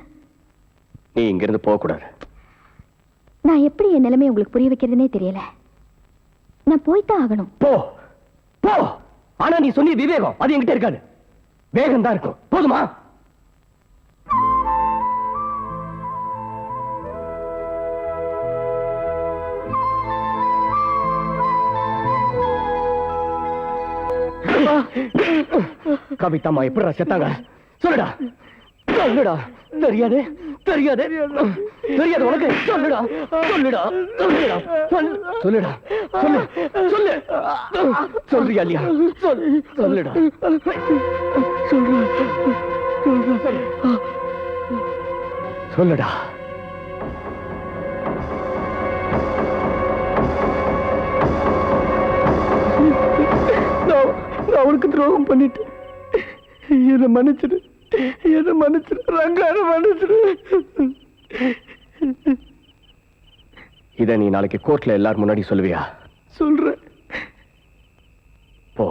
நீ இங்கிருந்து போக கூடாது. நான் எப்படி என் நிலைமை உங்களுக்கு புரிய வைக்கிறதுனே தெரியல. நான் போய்தான் ஆகணும். போ போ. ஆனா நீ சொன்ன விவேகம் அது என்கிட்ட இருக்காது. வேகம் தான் இருக்கும். போதுமா? கவிதாமா எப்படி செத்தாங்க? சொல்லுடா சொல்லுடா. தெரியாது தெரியாது தெரியாது உனக்கு. சொல்லுடா சொல்லுடா சொல்லுடா சொல்லுடா சொல்லு சொல்லு. சொல்றியா இல்லையா? சொல்லுடா சொல்லுடா. நான் உனக்கு துரோகம் பண்ணிட்டேன். என்ன மன்னிச்சிடு, என்ன மன்னிச்சிடு ரங்கான மன்னிச்சிடு. இத நீ நாளைக்கு கோர்ட்ல எல்லாரும் முன்னாடி சொல்லுவியா? சொல்றேன். போ.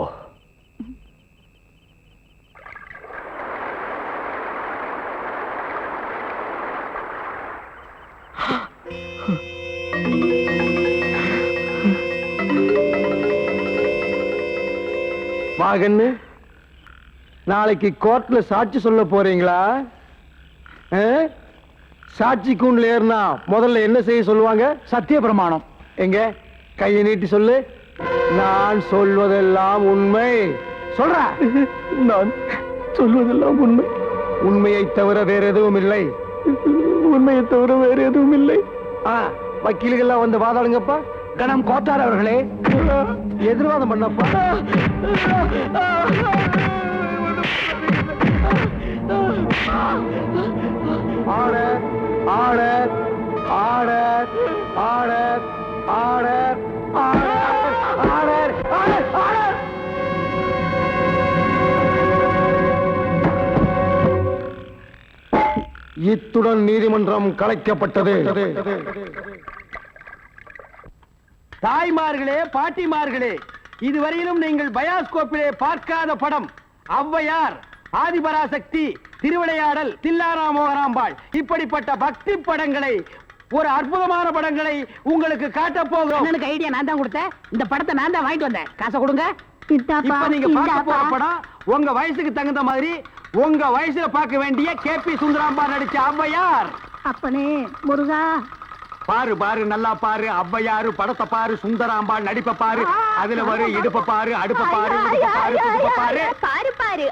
வாகன்னு நாளைக்கு கோர்ட்ல சாட்சி சொல்ல போறீங்களா? சாட்சி கூண்டுல ஏறினா முதல்ல என்ன செய்ய சொல்லுவாங்க? சத்திய பிரமாணம். எங்க கையை நீட்டி சொல்லு. நான் சொல்வதெல்லாம் உண்மை. சொல்ற. நான் சொல்வதெல்லாம் உண்மை. உண்மையை தவிர வேற எதுவும் இல்லை. உண்மையை தவிர வேற எதுவும் இல்லை. வக்கீல்கள்லாம் வந்து வாதாடுங்கப்பா. கணம் கோத்தார் அவர்களே, எதிர்வாதம் பண்ணப்பா. Order order order order order order order order. இத்துடன் நீதிமன்றம் கலைக்கப்பட்டது. தாய்மார்களே, பாட்டிமார்களே, இதுவரையிலும் நீங்கள் பயாஸ்கோப்பிலே பார்க்காத படம் ஔவையார், ஆதிபராசக்தி, திருவிளையாடல், தில்லானா மோகனாம்பாள், இப்படிப்பட்ட பக்தி படங்களை, ஒரு அற்புதமான படங்களை உங்களுக்கு காட்டப் போகிறோம். எனக்கு ஐடியா நான் தான் கொடுத்தேன். இந்த படத்தை நான் தான் வாங்கிட்டு வந்தேன். காசை கொடுங்க. இப்ப நீங்க பார்க்க போற படம் உங்க வயசுக்கு தகுந்த மாதிரி உங்க வயசுல பார்க்க வேண்டிய கேபி சுந்தராம்பா நடிச்ச ஔவையார். அப்பனே முருகா, பாரு பாரு நல்லா பாரு. ஔவையாரு படத்தை பாரு, சுந்தராம்பாள் நடிப்ப பாரு. அதுல வரும் இடுப்ப பாரு, அடுப்ப பாரு, இடுப்ப பாரு, துடுப்ப பாரு. பாரு பாரு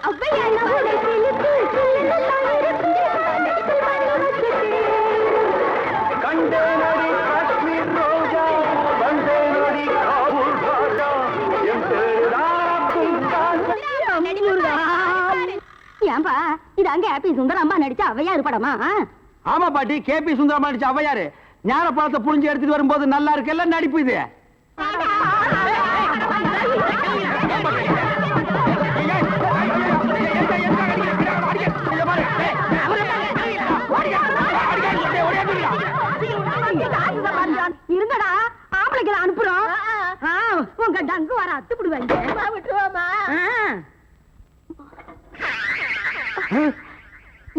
ஏன்பா இது அங்க ஹாப்பி சுந்தரம்மா நடிச்ச ஔவையார் படமா? ஆமா பாட்டி, கேபி சுந்தரம்மா நடிச்ச ஔவையாரு. ஞான பழத்தை புழிஞ்சு எடுத்துட்டு வரும்போது நல்லா இருக்குல்ல நடிப்பு இது. இருங்கடா, ஆம்பளைக்கு அனுப்புறோம். உங்க டங்கு வர அத்துப்பிடுவாங்க.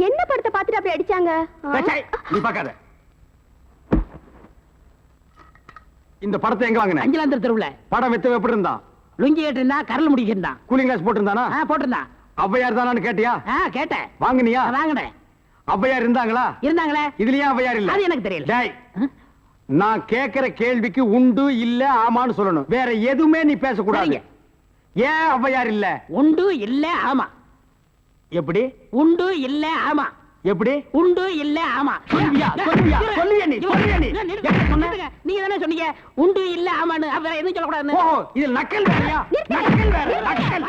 என்ன படத்தை பார்த்துட்டு அப்படி அடிச்சாங்க? நீ பார்க்காத. இந்த படத்தை எங்க வாங்கின? அஞ்சலாந்தர் தெருவுல. படம் வித்து எப்படி இருந்தா? லுங்கி கேட்டிருந்தா கரல் முடிக்கிருந்தான் கூலிங் கிளாஸ் போட்டிருந்தானா போட்டிருந்தான் ஔவையார் தானான்னு கேட்டியா கேட்டேன் வாங்குனியா வாங்கினேன் ஔவையார் இருந்தாங்களா இருந்தாங்களே இதுலயே ஔவையார் இல்ல அது எனக்கு தெரியல டேய் நான் கேக்குற கேள்விக்கு உண்டு இல்ல ஆமான்னு சொல்லணும் வேற எதுவுமே நீ பேசக்கூடாது சரிங்க. ஏன் ஔவையார் இல்ல உண்டு இல்ல ஆமா எப்படி உண்டு இல்ல ஆமா எப்படி உண்டு இல்ல ஆமா சொல்லுவியா? சொல்லுவியா நீ? நீங்க தானே சொன்னீங்க உண்டு இல்ல ஆமான்னு வேற எதுவும் சொல்லக்கூடாதுன்னு ஓஹோ இது நக்கல் வேறயா நக்கல் வேற நக்கல்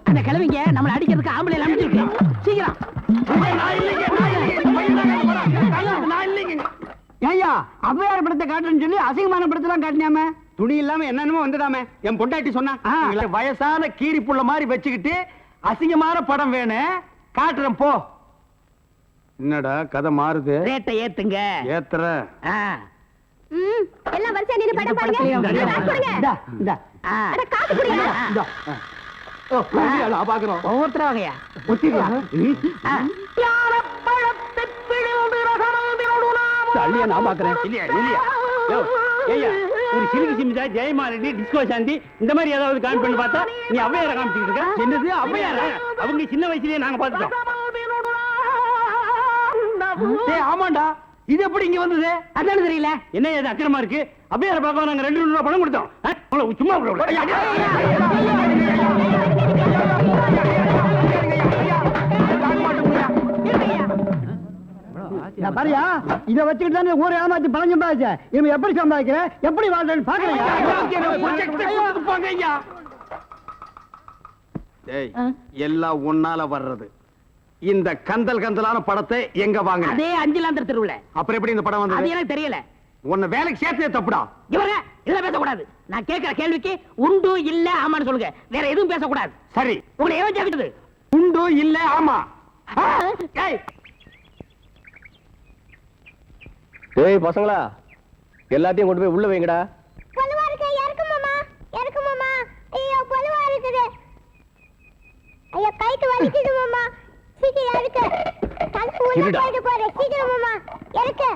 அந்த கிழவிங்க நம்மள அடிக்கிறதுக்கு ஆம்பளை அனுப்பிச்சிருக்கு சீக்கிரம் ஏய்யா ஔவையார் படத்தை காட்டுன்னு சொல்லி அசிங்கமான படத்தெல்லாம் காட்டினாம துணி இல்லாம என்னென்னமோ வந்துடாம என் பொண்டாட்டி சொன்னா இவளை வயசான கீரி புள்ள மாதிரி வச்சுக்கிட்டு அசிங்கமான படம் வேணும் காட்டுறேன் போ என்னடா கதை மாறுது ரேட்டை ஏத்துங்க ஏத்துற எல்லாம் வரிசையா நின்னு படம் பாருங்க காசு கொடுங்க அட காசு கொடுங்க பாக்குறோம் ஒவ்வொருத்தர வகையா தள்ளியா நான் பாக்குறேன் இல்லையா இல்லையா யோ, ஏய்யா, ஒரு சிறுகி சிமிதா ஜெயமாலினி டிஸ்கோ சாந்தி இந்த மாதிரி ஏதாவது காமி பண்ணி பார்த்தா நீ ஔவையார காமிச்சிட்டு இருக்க என்னது ஔவையார அவங்க சின்ன வயசுலயே நாங்க பார்த்துட்டோம் டேய் ஆமாண்டா இது எப்படி இங்க வந்தது அதானே தெரியல என்ன இது அக்கிரமா இருக்கு ஔவையார பார்க்க நாங்க 2 ரூபாய் பணம் கொடுத்தோம் உங்களை சும்மா பாரியா இத வச்சுக்கிட்டு தானே ஊரை ஏமாத்தி பணம் சம்பாதிச்ச இவன் எப்படி சம்பாதிக்கிற எப்படி வாழ்றேன்னு பாக்குறேன் எல்லாம் ஒன்னால வர்றது இந்த கந்தல் கந்தலான படத்தை எங்க வாங்க அதே அஞ்சிலாந்தர் தெருவுல அப்புறம் எப்படி இந்த படம் அது வந்தது எனக்கு தெரியல உன்னை வேலைக்கு சேர்த்தே தப்புடா இவங்க இதெல்லாம் பேசக்கூடாது நான் கேட்கிற கேள்விக்கு உண்டு இல்ல ஆமான்னு சொல்லுங்க வேற எதுவும் பேசக்கூடாது சரி உங்களை எவன் கேக்குது உண்டு இல்ல ஆமா ஏய் ஏய் பசங்களா எல்லாத்தையும் கொண்டு போய் உள்ள வைங்கடா பொதுவா இருக்கு இறக்கு மாமா ஐயோ பொதுவா இருக்குது ஐயோ கைக்கு வலிக்குது மாமா சீக்கிரம் இறக்கு கழுத்து உள்ள இருடா. போயிட்டு போற சீக்கிரம் மாமா இறக்கு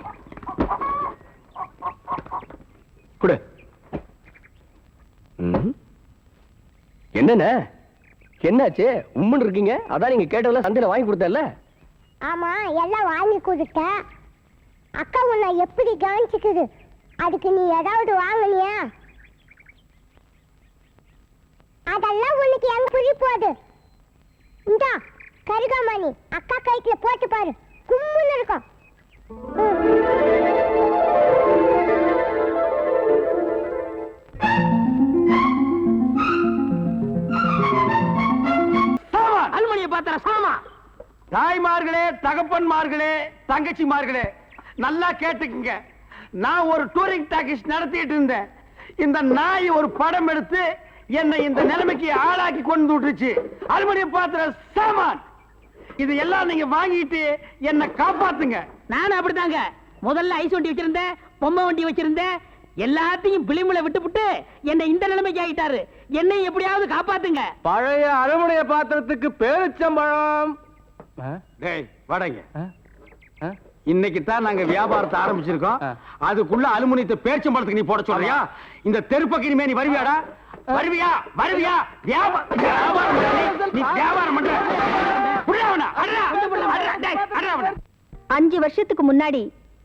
குடு என்னண்ணே என்னாச்சு உம்முன்னு இருக்கீங்க அதான் நீங்க கேட்டதெல்லாம் சந்தையில வாங்கி கொடுத்தல ஆமா எல்லாம் வாங்கி கொடுத்தேன் அக்கா உன்னை எப்படி கவனிச்சுக்குது அதுக்கு நீ ஏதாவது வாங்கினியா அதெல்லாம் உனக்கு எங்க புரிய போகுது இந்தா கருகாமணி அக்கா கைக்குல போட்டு பாரு கும்முன்னு இருக்கும் அலுமணியை பார்த்தா சாமா தாய்மார்களே தகப்பன்மார்களே தங்கச்சிமார்களே நல்லா கேட்டுக்குங்க நான் ஒரு டூரிங் டாக்கீஸ் நடத்திட்டு இருந்தேன் இந்த நாய் ஒரு படம் எடுத்து என்னை இந்த நிலைமைக்கு ஆளாக்கி கொண்டு விட்டுருச்சு அலுமினிய பாத்திர சாமான் இது எல்லாம் நீங்க வாங்கிட்டு என்ன காப்பாத்துங்க நானும் அப்படித்தாங்க முதல்ல ஐஸ் வண்டி வச்சிருந்தேன் பொம்மை வண்டி வச்சிருந்தேன் எல்லாத்தையும் பிளிமுல விட்டுப்புட்டு என்னை இந்த நிலைமைக்கு ஆகிட்டாரு என்னை எப்படியாவது காப்பாத்துங்க பழைய அலுமினிய பாத்திரத்துக்கு பேரிச்சம்பழம் டேய் வாடங்க இன்னைக்கு தான் நாங்க வியாபாரத்தை ஆரம்பிச்சிருக்கோம் அதுக்குள்ள அலுமினியத்தை பேரிச்சம்பழத்துக்கு நீ போட சொல்றியா இந்த தெருப்பக்கு இனிமே நீ வருவியாடா வருவியா வருவியா நீ வியாபாரம் பண்ற 5 வருஷத்துக்கு முன்னாடி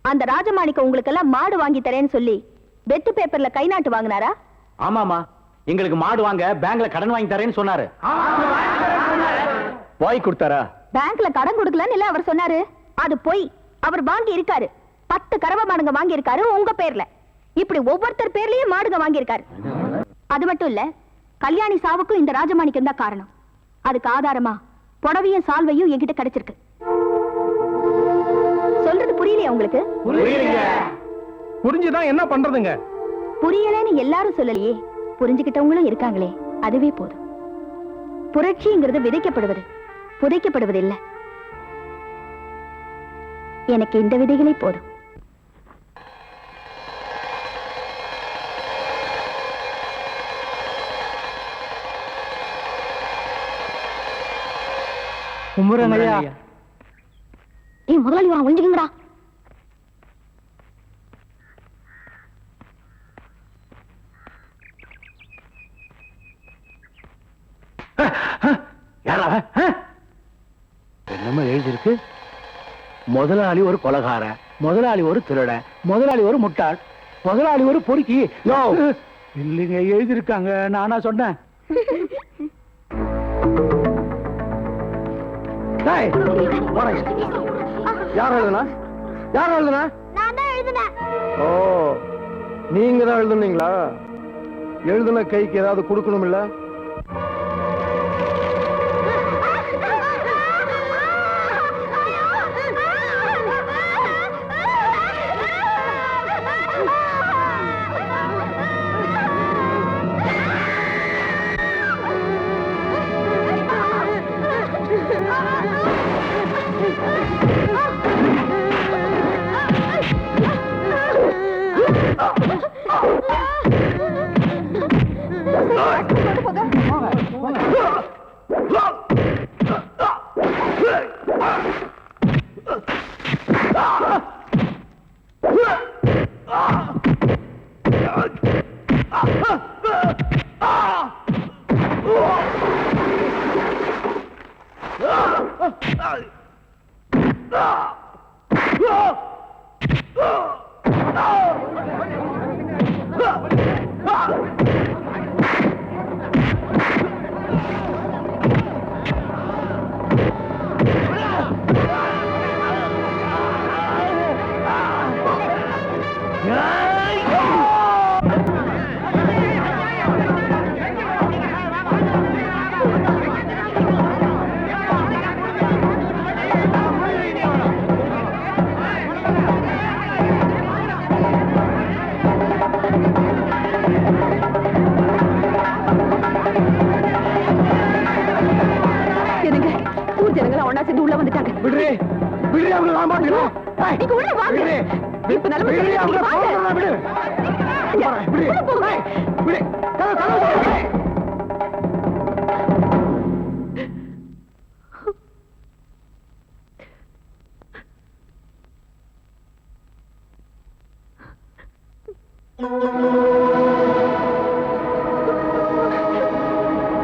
அந்த ராஜமாணிக்க உங்களுக்கு எல்லாம் மாடு வாங்கி தரேன்னு சொல்லி வெத்து பேப்பர்ல கை நாட்டு வாங்கினாரா? ஆமாமா எங்களுக்கு மாடு வாங்க பேங்க்ல கடன் வாங்கி தரேன்னு சொன்னாரு வாங்கி கொடுத்தாரா பேங்க்ல கடன் கொடுக்கலன்னு இல்ல அவர் சொன்னாரு அது போய் அவர் வாங்கி இருக்காரு 10 கறவை மாடுங்க வாங்கி இருக்காரு உங்க பேர்ல இப்படி ஒவ்வொருத்தர் பேர்லயும் மாடுங்க வாங்கி இருக்காரு அது மட்டும் இல்ல கல்யாணி சாவுக்கும் இந்த ராஜமாணிக்கம் தான் காரணம் அதுக்கு ஆதாரமா புடவையும் சால்வையும் என்கிட்ட கிடைச்சிருக்கு சொல்றது புரியலையா உங்களுக்கு புரிஞ்சுதான் என்ன பண்றதுங்க புரியலன்னு எல்லாரும் சொல்லலையே புரிஞ்சுக்கிட்டவங்களும் இருக்காங்களே அதுவே போதும் புரட்சிங்கிறது விதைக்கப்படுவது புதைக்கப்படுவது இல்ல எனக்கு இந்த விதைகளே போதும் கும்புறங்கய்யா முதலாளி வரான் ஒழிஞ்சுக்கங்கடா முதலாளி ஒரு கொலகார, முதலாளி ஒரு திருட, முதலாளி ஒரு முட்டாள், முதலாளி ஒரு பொறுக்கி. இல்லைங்க, எழுதியிருக்காங்க, நானா சொன்னேன்? யார் எழுதுனா? யார் எழுதுனா? நான் தான் எழுதுனேன். ஓ, நீங்க தான் எழுதுனீங்களா? எழுதுன கைக்கு ஏதாவது கொடுக்கணும் இல்ல?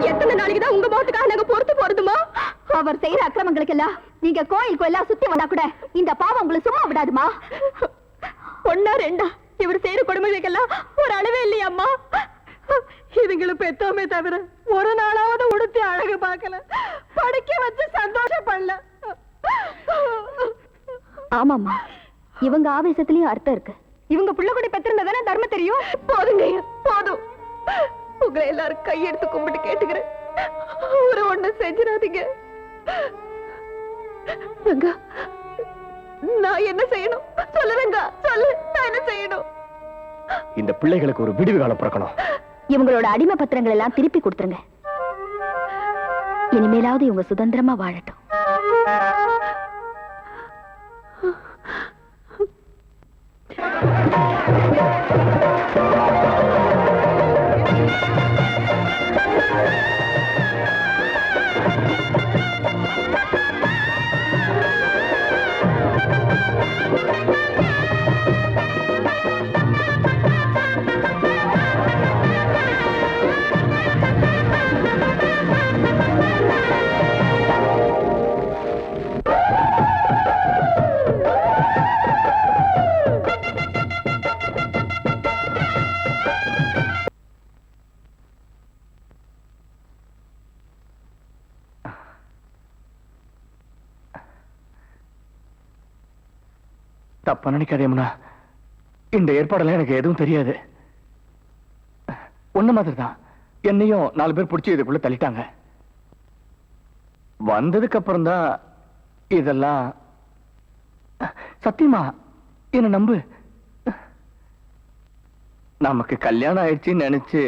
எத்தனை நாளைக்குதான் உங்க மோத்துக்காக நாங்க பொறுத்து போறதுமா? அவர் செய்யற அக்கிரமங்களுக்கு எல்லாம் நீங்க கோயில் கோயிலா சுத்தி வந்தா கூட இந்த பாவம் உங்களை சும்மா விடாதுமா. ஒன்னா ரெண்டா இவர் செய்யற கொடுமைகளுக்கெல்லாம் ஒரு அளவே இல்லையாம்மா. இதுங்களை பெத்தோமே தவிர ஒரு நாளாவது உடுத்தி அழகு பார்க்கல, படிக்க வச்சு சந்தோஷப்படல. ஆமாம்மா, இவங்க ஆவேசத்திலயும் அர்த்தம் இருக்கு. இவங்க புள்ள கூட பெற்றிருந்ததானே தர்மம் தெரியும். போதுங்க, போதும். உங்களை எல்லாரும் கையெடுத்து கும்பிட்டு கேட்டுக்கிறேன், ஒரு ஒண்ணு செஞ்சிடாதீங்க. ரங்கா, நான் என்ன செய்யணும் சொல்லுங்க, சொல்லு. நான் என்ன செய்யணும்? இந்த பிள்ளைகளுக்கு ஒரு விடுவு காலம் பிறக்கணும். இவங்களோட அடிமை பத்திரங்கள் எல்லாம் திருப்பி கொடுத்துருங்க. இனிமேலாவது இவங்க சுதந்திரமா வாழட்டும். தப்பா நினைக்காதே யமுனா, இந்த ஏற்பாடெல்லாம் எனக்கு எதுவும் தெரியாது. ஒண்ணு மாதிரி தான், என்னையும் 4 பேர் பிடிச்சி இதுக்குள்ள தள்ளிட்டாங்க. வந்ததுக்கு அப்புறம் தான் இதெல்லாம். சத்தியமா என்ன நம்பு. நமக்கு கல்யாணம் ஆயிடுச்சுன்னு நினைச்சு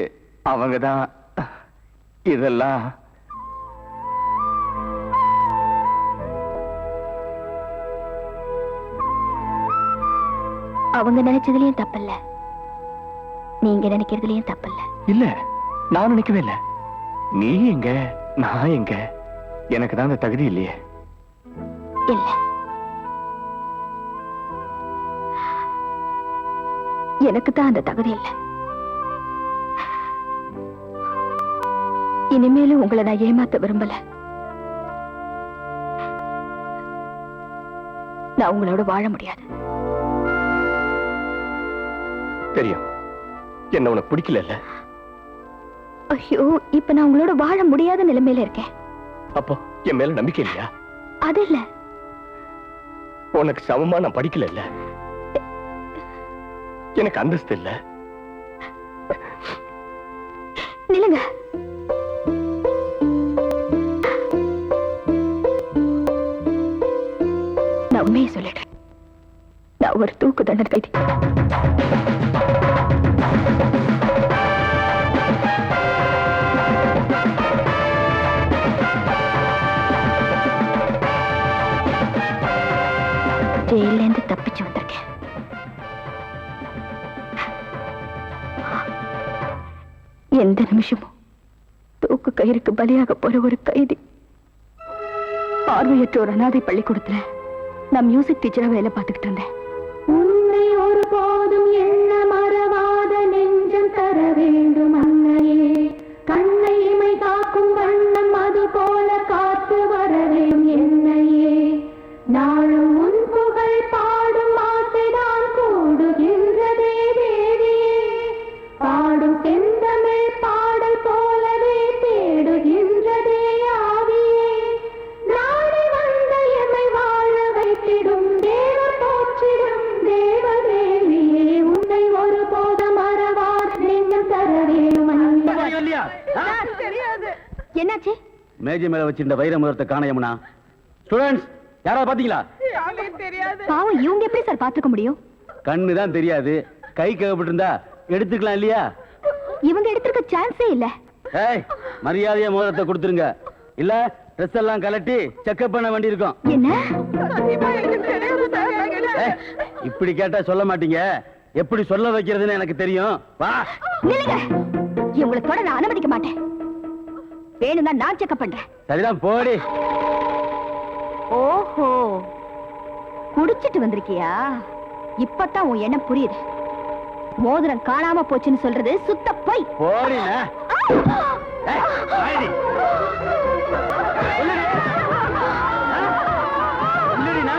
அவங்கதான் இதெல்லாம். அவங்க நினைச்சதுலயும் தப்பில்ல, நீங்க நினைக்கிறதுலயும் தப்பில்ல. இல்ல, நான் நினைக்கவே இல்ல. நீ எங்க, நான் எங்க? எனக்கு தான் அந்த தகுதி இல்லையே. இல்ல, எனக்கு தான் அந்த தகுதி இல்ல. இனிமேலும் உங்களை நான் ஏமாத்த விரும்பல. நான் உங்களோட வாழ முடியாது. தெரியும், என்ன உனக்கு பிடிக்கல இல்ல? ஐயோ, இப்ப நான் உங்களோட வாழ முடியாத நிலைமையில இருக்கேன். அப்போ என் மேல நம்பிக்கை இல்லையா? அது இல்ல, உனக்கு சமமா நான் படிக்கல இல்ல, எனக்கு அந்தஸ்து இல்ல. நில்லுங்க. நான் உண்மையை சொல்லிடுறேன். நான் ஒரு தூக்கு தண்டனை கைதி. ஜெயில இருந்து தப்பிச்சு வந்திருக்கேன். எந்த நிமிஷமும் தூக்கு கயிறுக்கு பலியாக போற ஒரு கைதி. பார்வையற்ற ஒரு அனாதை பள்ளிக்கூடத்துல நான் மியூசிக் டீச்சரா வேலை பார்த்துக்கிட்டு இருந்தேன். உன்னை ஒரு போதும் எண்ண மறவாத நெஞ்சம் தர வேண்டும் அன்னையே, கண்ணை இமை காக்கும் வண்ணம் அது போல காத்து வர வேண்டும் என்னையே. நாளும் உன் புகழ் பாடும் ஆசைதான் கூடுகின்றதே தேவியே, பாடும் செந்தமிழ் பாடல் போலவே தேடுகின்றதே ஆவியே. நாடி வந்த எம்மை வாழ வைத்திடும் தேவ போற்றிடும் தேவதேவியே, உன்னை ஒரு போதும் மறவாத நெஞ்சம் தர வேண்டும் அன்னையே. என்னாச்சு? மேஜை மேல வச்சிருந்த வைர முதலத்தை காண யமுனா. ஸ்டூடண்ட்ஸ், யாராவது பாத்தீங்களா? பாவம், இவங்க எப்படி சார் பாத்துக்க முடியும்? கண்ணு தான் தெரியாது, கை கவப்பட்டு இருந்தா எடுத்துக்கலாம் இல்லையா? இவங்க எடுத்துக்க சான்ஸே இல்ல. ஏய், மரியாதையா முதலத்தை கொடுத்துருங்க, இல்ல ட்ரெஸ் எல்லாம் கலட்டி செக்அப் பண்ண வேண்டி இருக்கும். என்ன? ஏய், இப்படி கேட்டா சொல்ல மாட்டீங்க, எப்படி சொல்ல வைக்கிறதுன்னு எனக்கு தெரியும். வா. நில்லுங்க. இவங்களை தொட நான் அனுமதிக்க மாட்டேன். வேணும்னா நான் செக்அப் பண்றேன். சரிதான், போடி. ஓஹோ, குடிச்சிட்டு வந்திருக்கியா? இப்பதான் உன் எண்ணம் புரியுது. மோதிரம் காணாம போச்சுன்னு சொல்றது சுத்த பொய். போடினா. ஏய், வாடி. உள்ளடி. உள்ளடினா.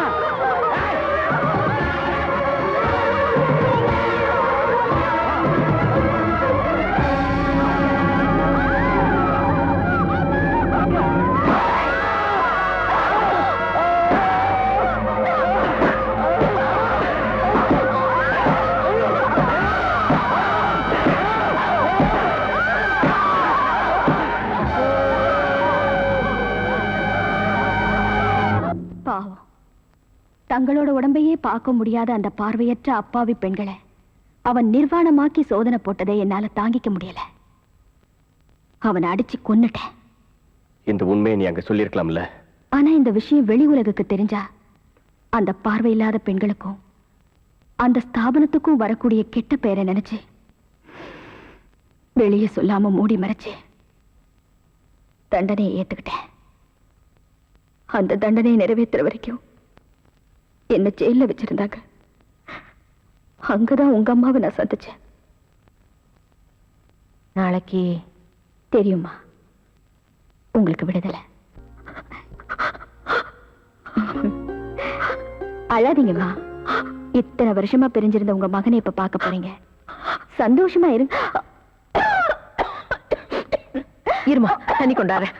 பாவம், தங்களோட உடம்பையே பார்க்க முடியாத அந்த பார்வையற்ற அப்பாவி பெண்களை அவன் நிர்வாணமாக்கி சோதனை போட்டதை என்னால தாங்கிக்க முடியல. அவனை அடிச்சு கொன்னுட்டேன். இந்த உண்மையை நீ அங்க சொல்லிருக்கலாம்ல. ஆனா இந்த விஷயம் வெளி உலகுக்கு தெரிஞ்சா அந்த பார்வையில்லாத பெண்களுக்கும் அந்த ஸ்தாபனத்துக்கும் வரக்கூடிய கெட்ட பேரை நினைச்சு வெளியே சொல்லாம மூடி மறைச்சு தண்டனையை ஏத்துக்கிட்டேன். அந்த தண்டனையை நிறைவேற்றுற வரைக்கும் என்ன ஜெயில வச்சிருந்தாங்க. அங்கதான் உங்க அம்மாவை நான் சந்திச்சேன். நாளைக்கு தெரியுமா உங்களுக்கு விடுதலை? அழாதீங்கம்மா. இத்தனை வருஷமா பிரிஞ்சிருந்த உங்க மகனை இப்ப பார்க்க போறீங்க. சந்தோஷமா இருங்க. இருமா, தண்ணி கொண்டாரு.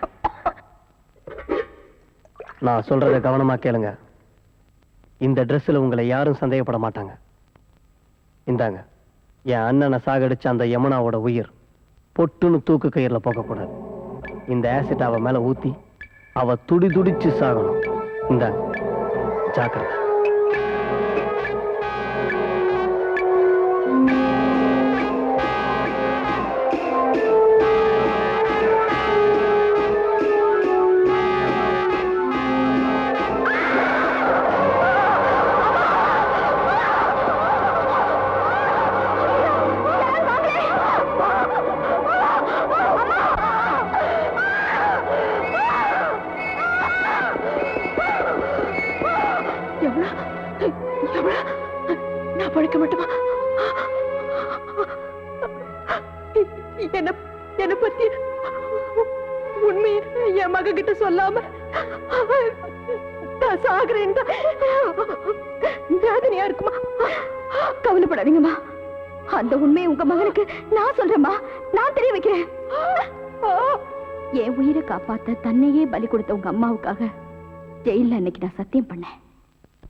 நான் சொல்றத கவனமா கேளுங்க. இந்த ட்ரெஸ்ல உங்களை யாரும் சந்தேகப்பட மாட்டாங்க. இந்தாங்க, என் அண்ணனை சாகடிச்ச அந்த யமுனாவோட உயிர் பொட்டுன்னு தூக்கு கயிறுல போகக்கூடாது. இந்த ஆசிட் அவ மேல ஊத்தி அவ துடி துடிச்சு சாகணும். இந்தாங்க, ஜாக்கிரதை. நான் படுக்க மாட்டோமா? என்ன பத்தி உண்மையை என் மக கிட்ட சொல்லாம நான் சாகுறேன் வேதனையா இருக்குமா? கவலைப்படாதீங்கம்மா, அந்த உண்மையை உங்க மகனுக்கு நான் சொல்றேம்மா, நான் தெரிய வைக்கிறேன். என் உயிரை காப்பாத்த தன்னையே பலி கொடுத்த உங்க அம்மாவுக்காக ஜெயில அன்னைக்கு நான் சத்தியம் பண்ணேன்.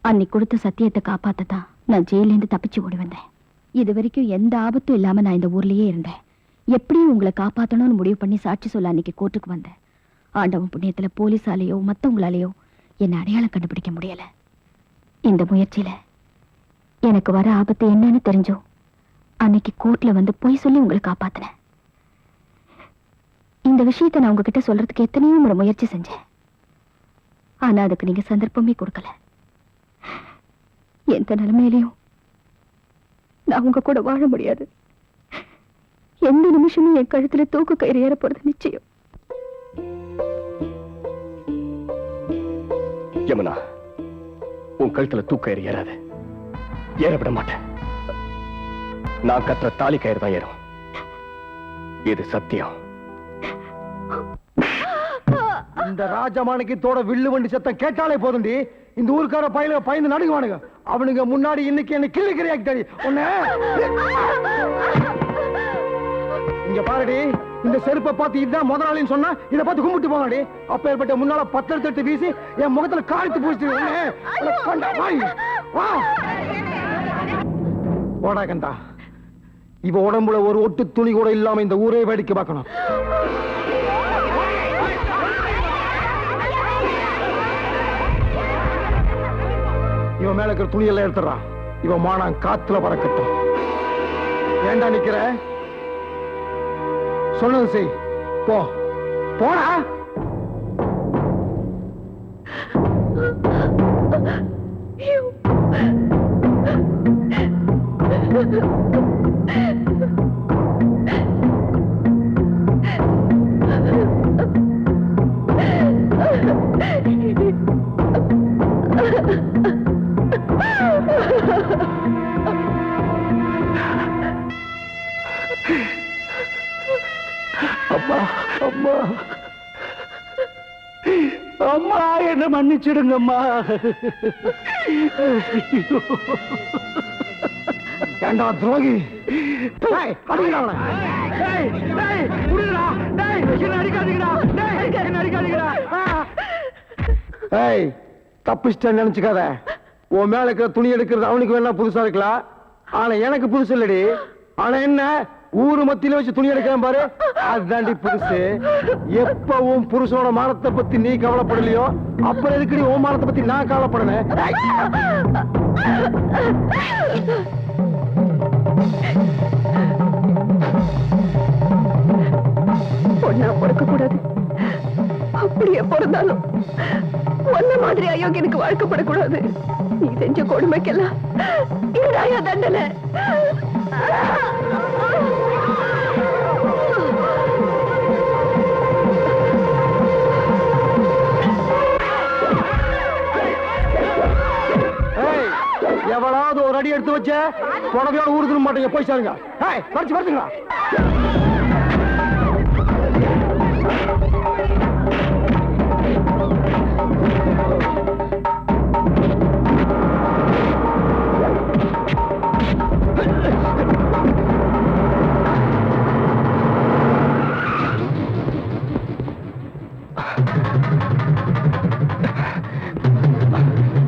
அன்னைக்கு கொடுத்த சத்தியத்தை காப்பாத்ததான் நான் ஜெயில இருந்து தப்பிச்சு ஓடி வந்தேன். இது வரைக்கும் எந்த ஆபத்தும் இல்லாம நான் இந்த ஊர்லயே இருந்தேன். எப்படியும் உங்களை காப்பாத்தணும்னு முடிவு பண்ணி சாட்சி சொல்ல அன்னைக்கு கோர்ட்டுக்கு வந்தேன். ஆண்டவன் புண்ணியத்துல போலீஸாலேயோ மத்தவங்களாலேயோ என்னை அடையாளம் கண்டுபிடிக்க முடியல. இந்த முயற்சியில எனக்கு வர ஆபத்து என்னன்னு தெரிஞ்சோ அன்னைக்கு கோர்ட்ல வந்து பொய் சொல்லி உங்களை காப்பாத்தினேன். இந்த விஷயத்தை நான் உங்ககிட்ட சொல்றதுக்கு எத்தனையோ ஒரு முயற்சி செஞ்சேன். ஆனா அதுக்கு நீங்க சந்தர்ப்பமே கொடுக்கல. எந்த நிலைமையிலையும் நான் உங்க கூட வாழ முடியாது. எந்த நிமிஷமும் என் கழுத்துல தூக்கு கயிறு ஏற போறது நிச்சயம். யமுனா, உன் கழுத்துல தூக்க கயிறு ஏறாது, ஏறப்பட மாட்டேன். நான் கத்துற தாலி கயிறு தான் ஏறும். இது சத்தியம். இந்த ராஜமாணிக்கத்தோட வில்லு வண்டி சத்தம் கேட்டாலே போதுண்டி, இந்த ஊருக்கார பயில பயந்து நடுங்குவானுங்க. அவனுங்க முன்னாடி இன்னைக்கு என்ன கிள்ளுக்கிறியாக்கி உன்ன இங்க பாருடி, இந்த செருப்பை பார்த்து இதுதான் முதலாளின்னு சொன்னா இதை பார்த்து கும்பிட்டு போவாடி. அப்பேற்பட்ட முன்னால 10 தட்டு வீசி என் முகத்துல காய்த்து பூசிட்டு ஓடா கண்டா. இவ உடம்புல ஒரு ஒட்டு துணி கூட இல்லாம இந்த ஊரே வேடிக்கை பார்க்கணும். இவன் மேல இருக்கிற துணியெல்லாம் எடுத்துறான். இவன் மானம் காத்துல பறக்கட்டும். ஏண்டா நிக்கிற? சொன்னது செய். போ போடா. அம்மா அம்மா அம்மா, என்ன மன்னிச்சிடுங்கம்மா. ஏண்டா துரோகி, தப்பிச்சிட்டேன்னு நினைச்சுக்காத. உன் மேல இருக்கிற துணி எடுக்கிறது அவனுக்கு வேணா புதுசா இருக்கலாம், ஆனா எனக்கு புதுசு இல்லடி. ஆனா என்ன, ஊரு மத்தியில வச்சு துணி எடுக்கிறேன் பாரு, அதுதாண்டி புதுசு. எப்பவும் புருஷனோட மானத்தை பத்தி நீ கவலைப்படலையோ, அப்புறம் எதுக்கடி உன் மானத்தை பத்தி நான் கவலைப்படணும்? பொண்ணா பிறக்க கூடாது, அப்படியே பிறந்தாலும் ஒன்ன மாதிரி அயோக்கியனுக்கு வாழ்க்கப்படக்கூடாது. நீ செஞ்ச கொடுமைக்கெல்லாம் இதுதாயா தண்டனை. எவளாவது ஒரு அடி எடுத்து வச்ச புடவையோட ஊருக்கு மாட்டீங்க. போய் சாருங்க, பறிச்சு பறிச்சுங்களா.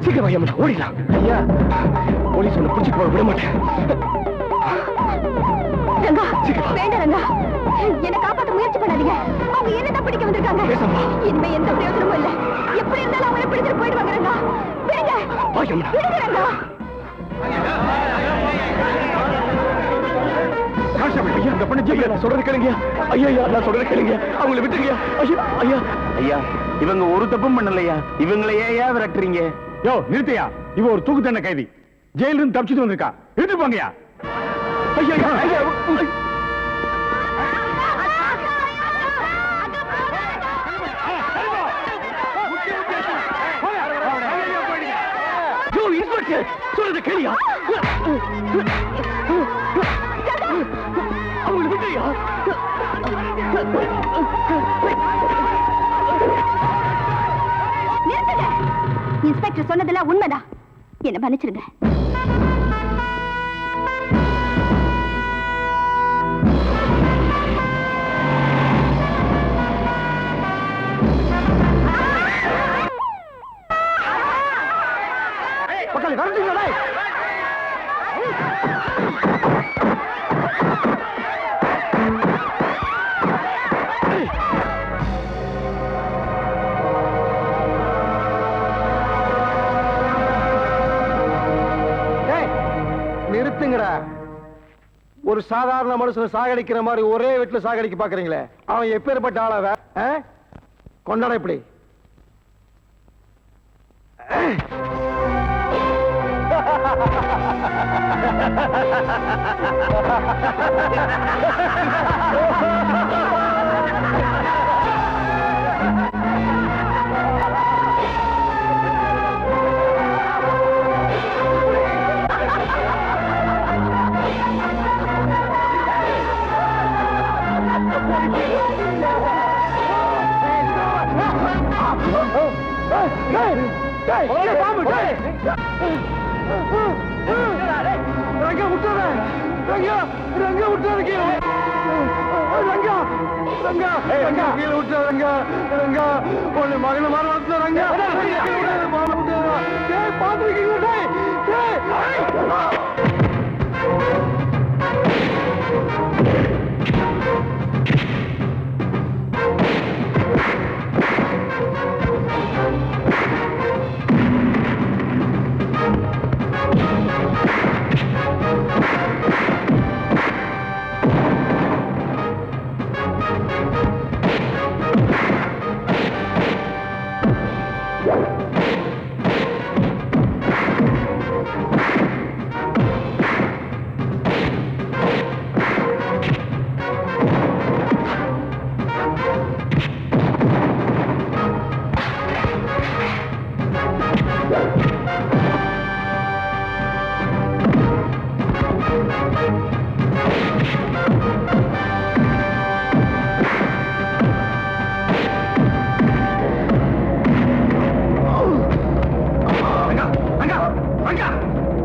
சீக்கிரம் யமுனா, ஓடிடலாம். ஐயா, போலீஸ் ஒண்ணு பிடிச்சிட்டு போக விட மாட்டேன். ரங்கா, வேண்டாம் ரங்கா, என்னை காப்பாற்ற முயற்சி பண்ணாதீங்க. அவங்க என்னதான் பிடிக்க வந்திருக்காங்க. இனிமே எந்த பிரயோஜனமும் இல்லை. எப்படி இருந்தாலும் அவங்களை பிடிச்சிட்டு போயிடுவாங்க. ரங்கா, விடுங்க, விடுங்க ரங்கா. ஐயா, அந்த பண்ண ஜெயியா, நான் சொல்றது கேளுங்க. ஐயா, நான் சொல்றது கேளுங்க. அவங்களை விட்டுருங்க. ஐயா ஐயா ஐயா, இவங்க ஒரு தப்பும் பண்ணலையா, இவங்களை ஏன் விரட்டுறீங்க? யோ நிறுத்தையா, இவ ஒரு தூக்கு தண்டனை கைதி, ஜெயில இருந்து தப்பிச்சுட்டு வந்திருக்கா. எடுத்து போங்கயா. ஐயா ஐயா, சொல்றது கேளியா. அவங்களை விட்டுறியா? நிறுத்துங்க. இன்ஸ்பெக்டர் சொன்னதெல்லாம் உண்மைதான். என்ன மன்னிச்சிருங்க. நிறுத்துங்கடா. ஒரு சாதாரண மனுஷனை சாகடிக்கிற மாதிரி ஒரே வீட்டுல சாகடிக்க பாக்குறீங்களே, அவன் எப்பேற்பட்ட ஆளவ? கொண்டாட இப்படி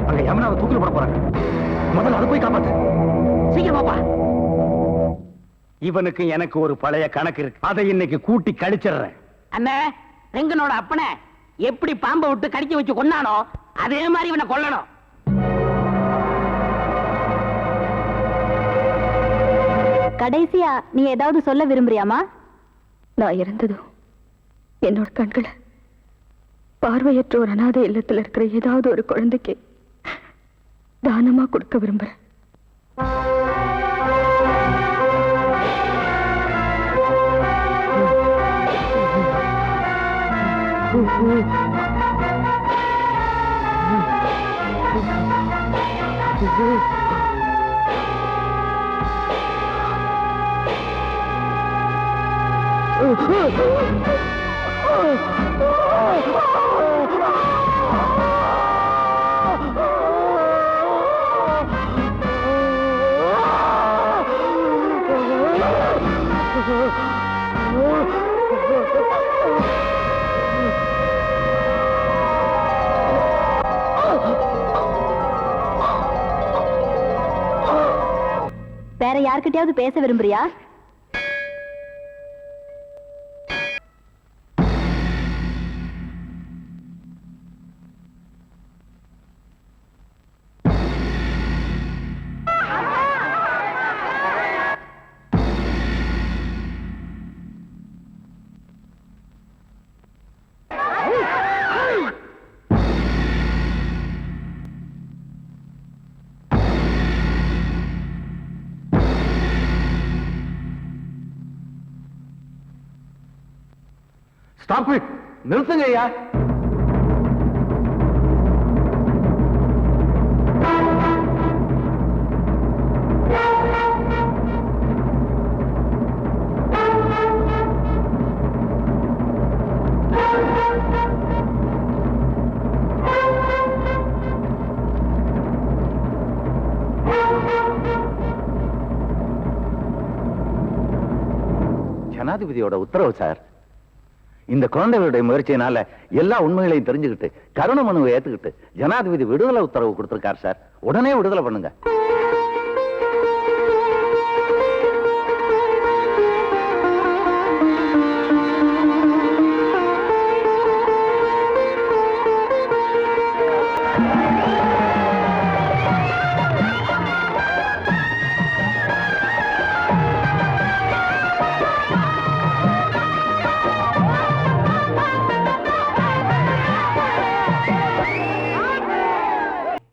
மகன யமுனாவை தூக்கில போட போறாங்க. முதல்ல அதை போய் காப்பாத்து. சீக்கிரமாப்பா. இவனுக்கு எனக்கு ஒரு பழைய கணக்கு இருக்கு, அதை இன்னைக்கு கூட்டி கழிச்சிடுறேன். அண்ணே, ரெங்கனோட அப்பனை எப்படி பாம்பை விட்டு கடிக்க வச்சு கொன்னானோ அதே மாதிரி இவனை கொல்லணும். கடைசியா நீ ஏதாவது சொல்ல விரும்புறியாமா? நான் இறந்ததும் என்னோட கண்களை பார்வையற்ற ஒரு அனாதை இல்லத்தில் இருக்கிற ஏதாவது ஒரு குழந்தைக்கு தானமா கொடுக்க விரும்புறேன். வேற யார்கிட்டயாவது பேச விரும்புறியா? Stop it. நிறுத்துங்க ஐயா. ஜனாதிபதியோட உத்தரவு சார். இந்த குழந்தைகளுடைய முயற்சியினால எல்லா உண்மைகளையும் தெரிஞ்சுக்கிட்டு கருணை மனுவை ஏத்துக்கிட்டு ஜனாதிபதி விடுதலை உத்தரவு கொடுத்திருக்கார் சார். உடனே விடுதலை பண்ணுங்க.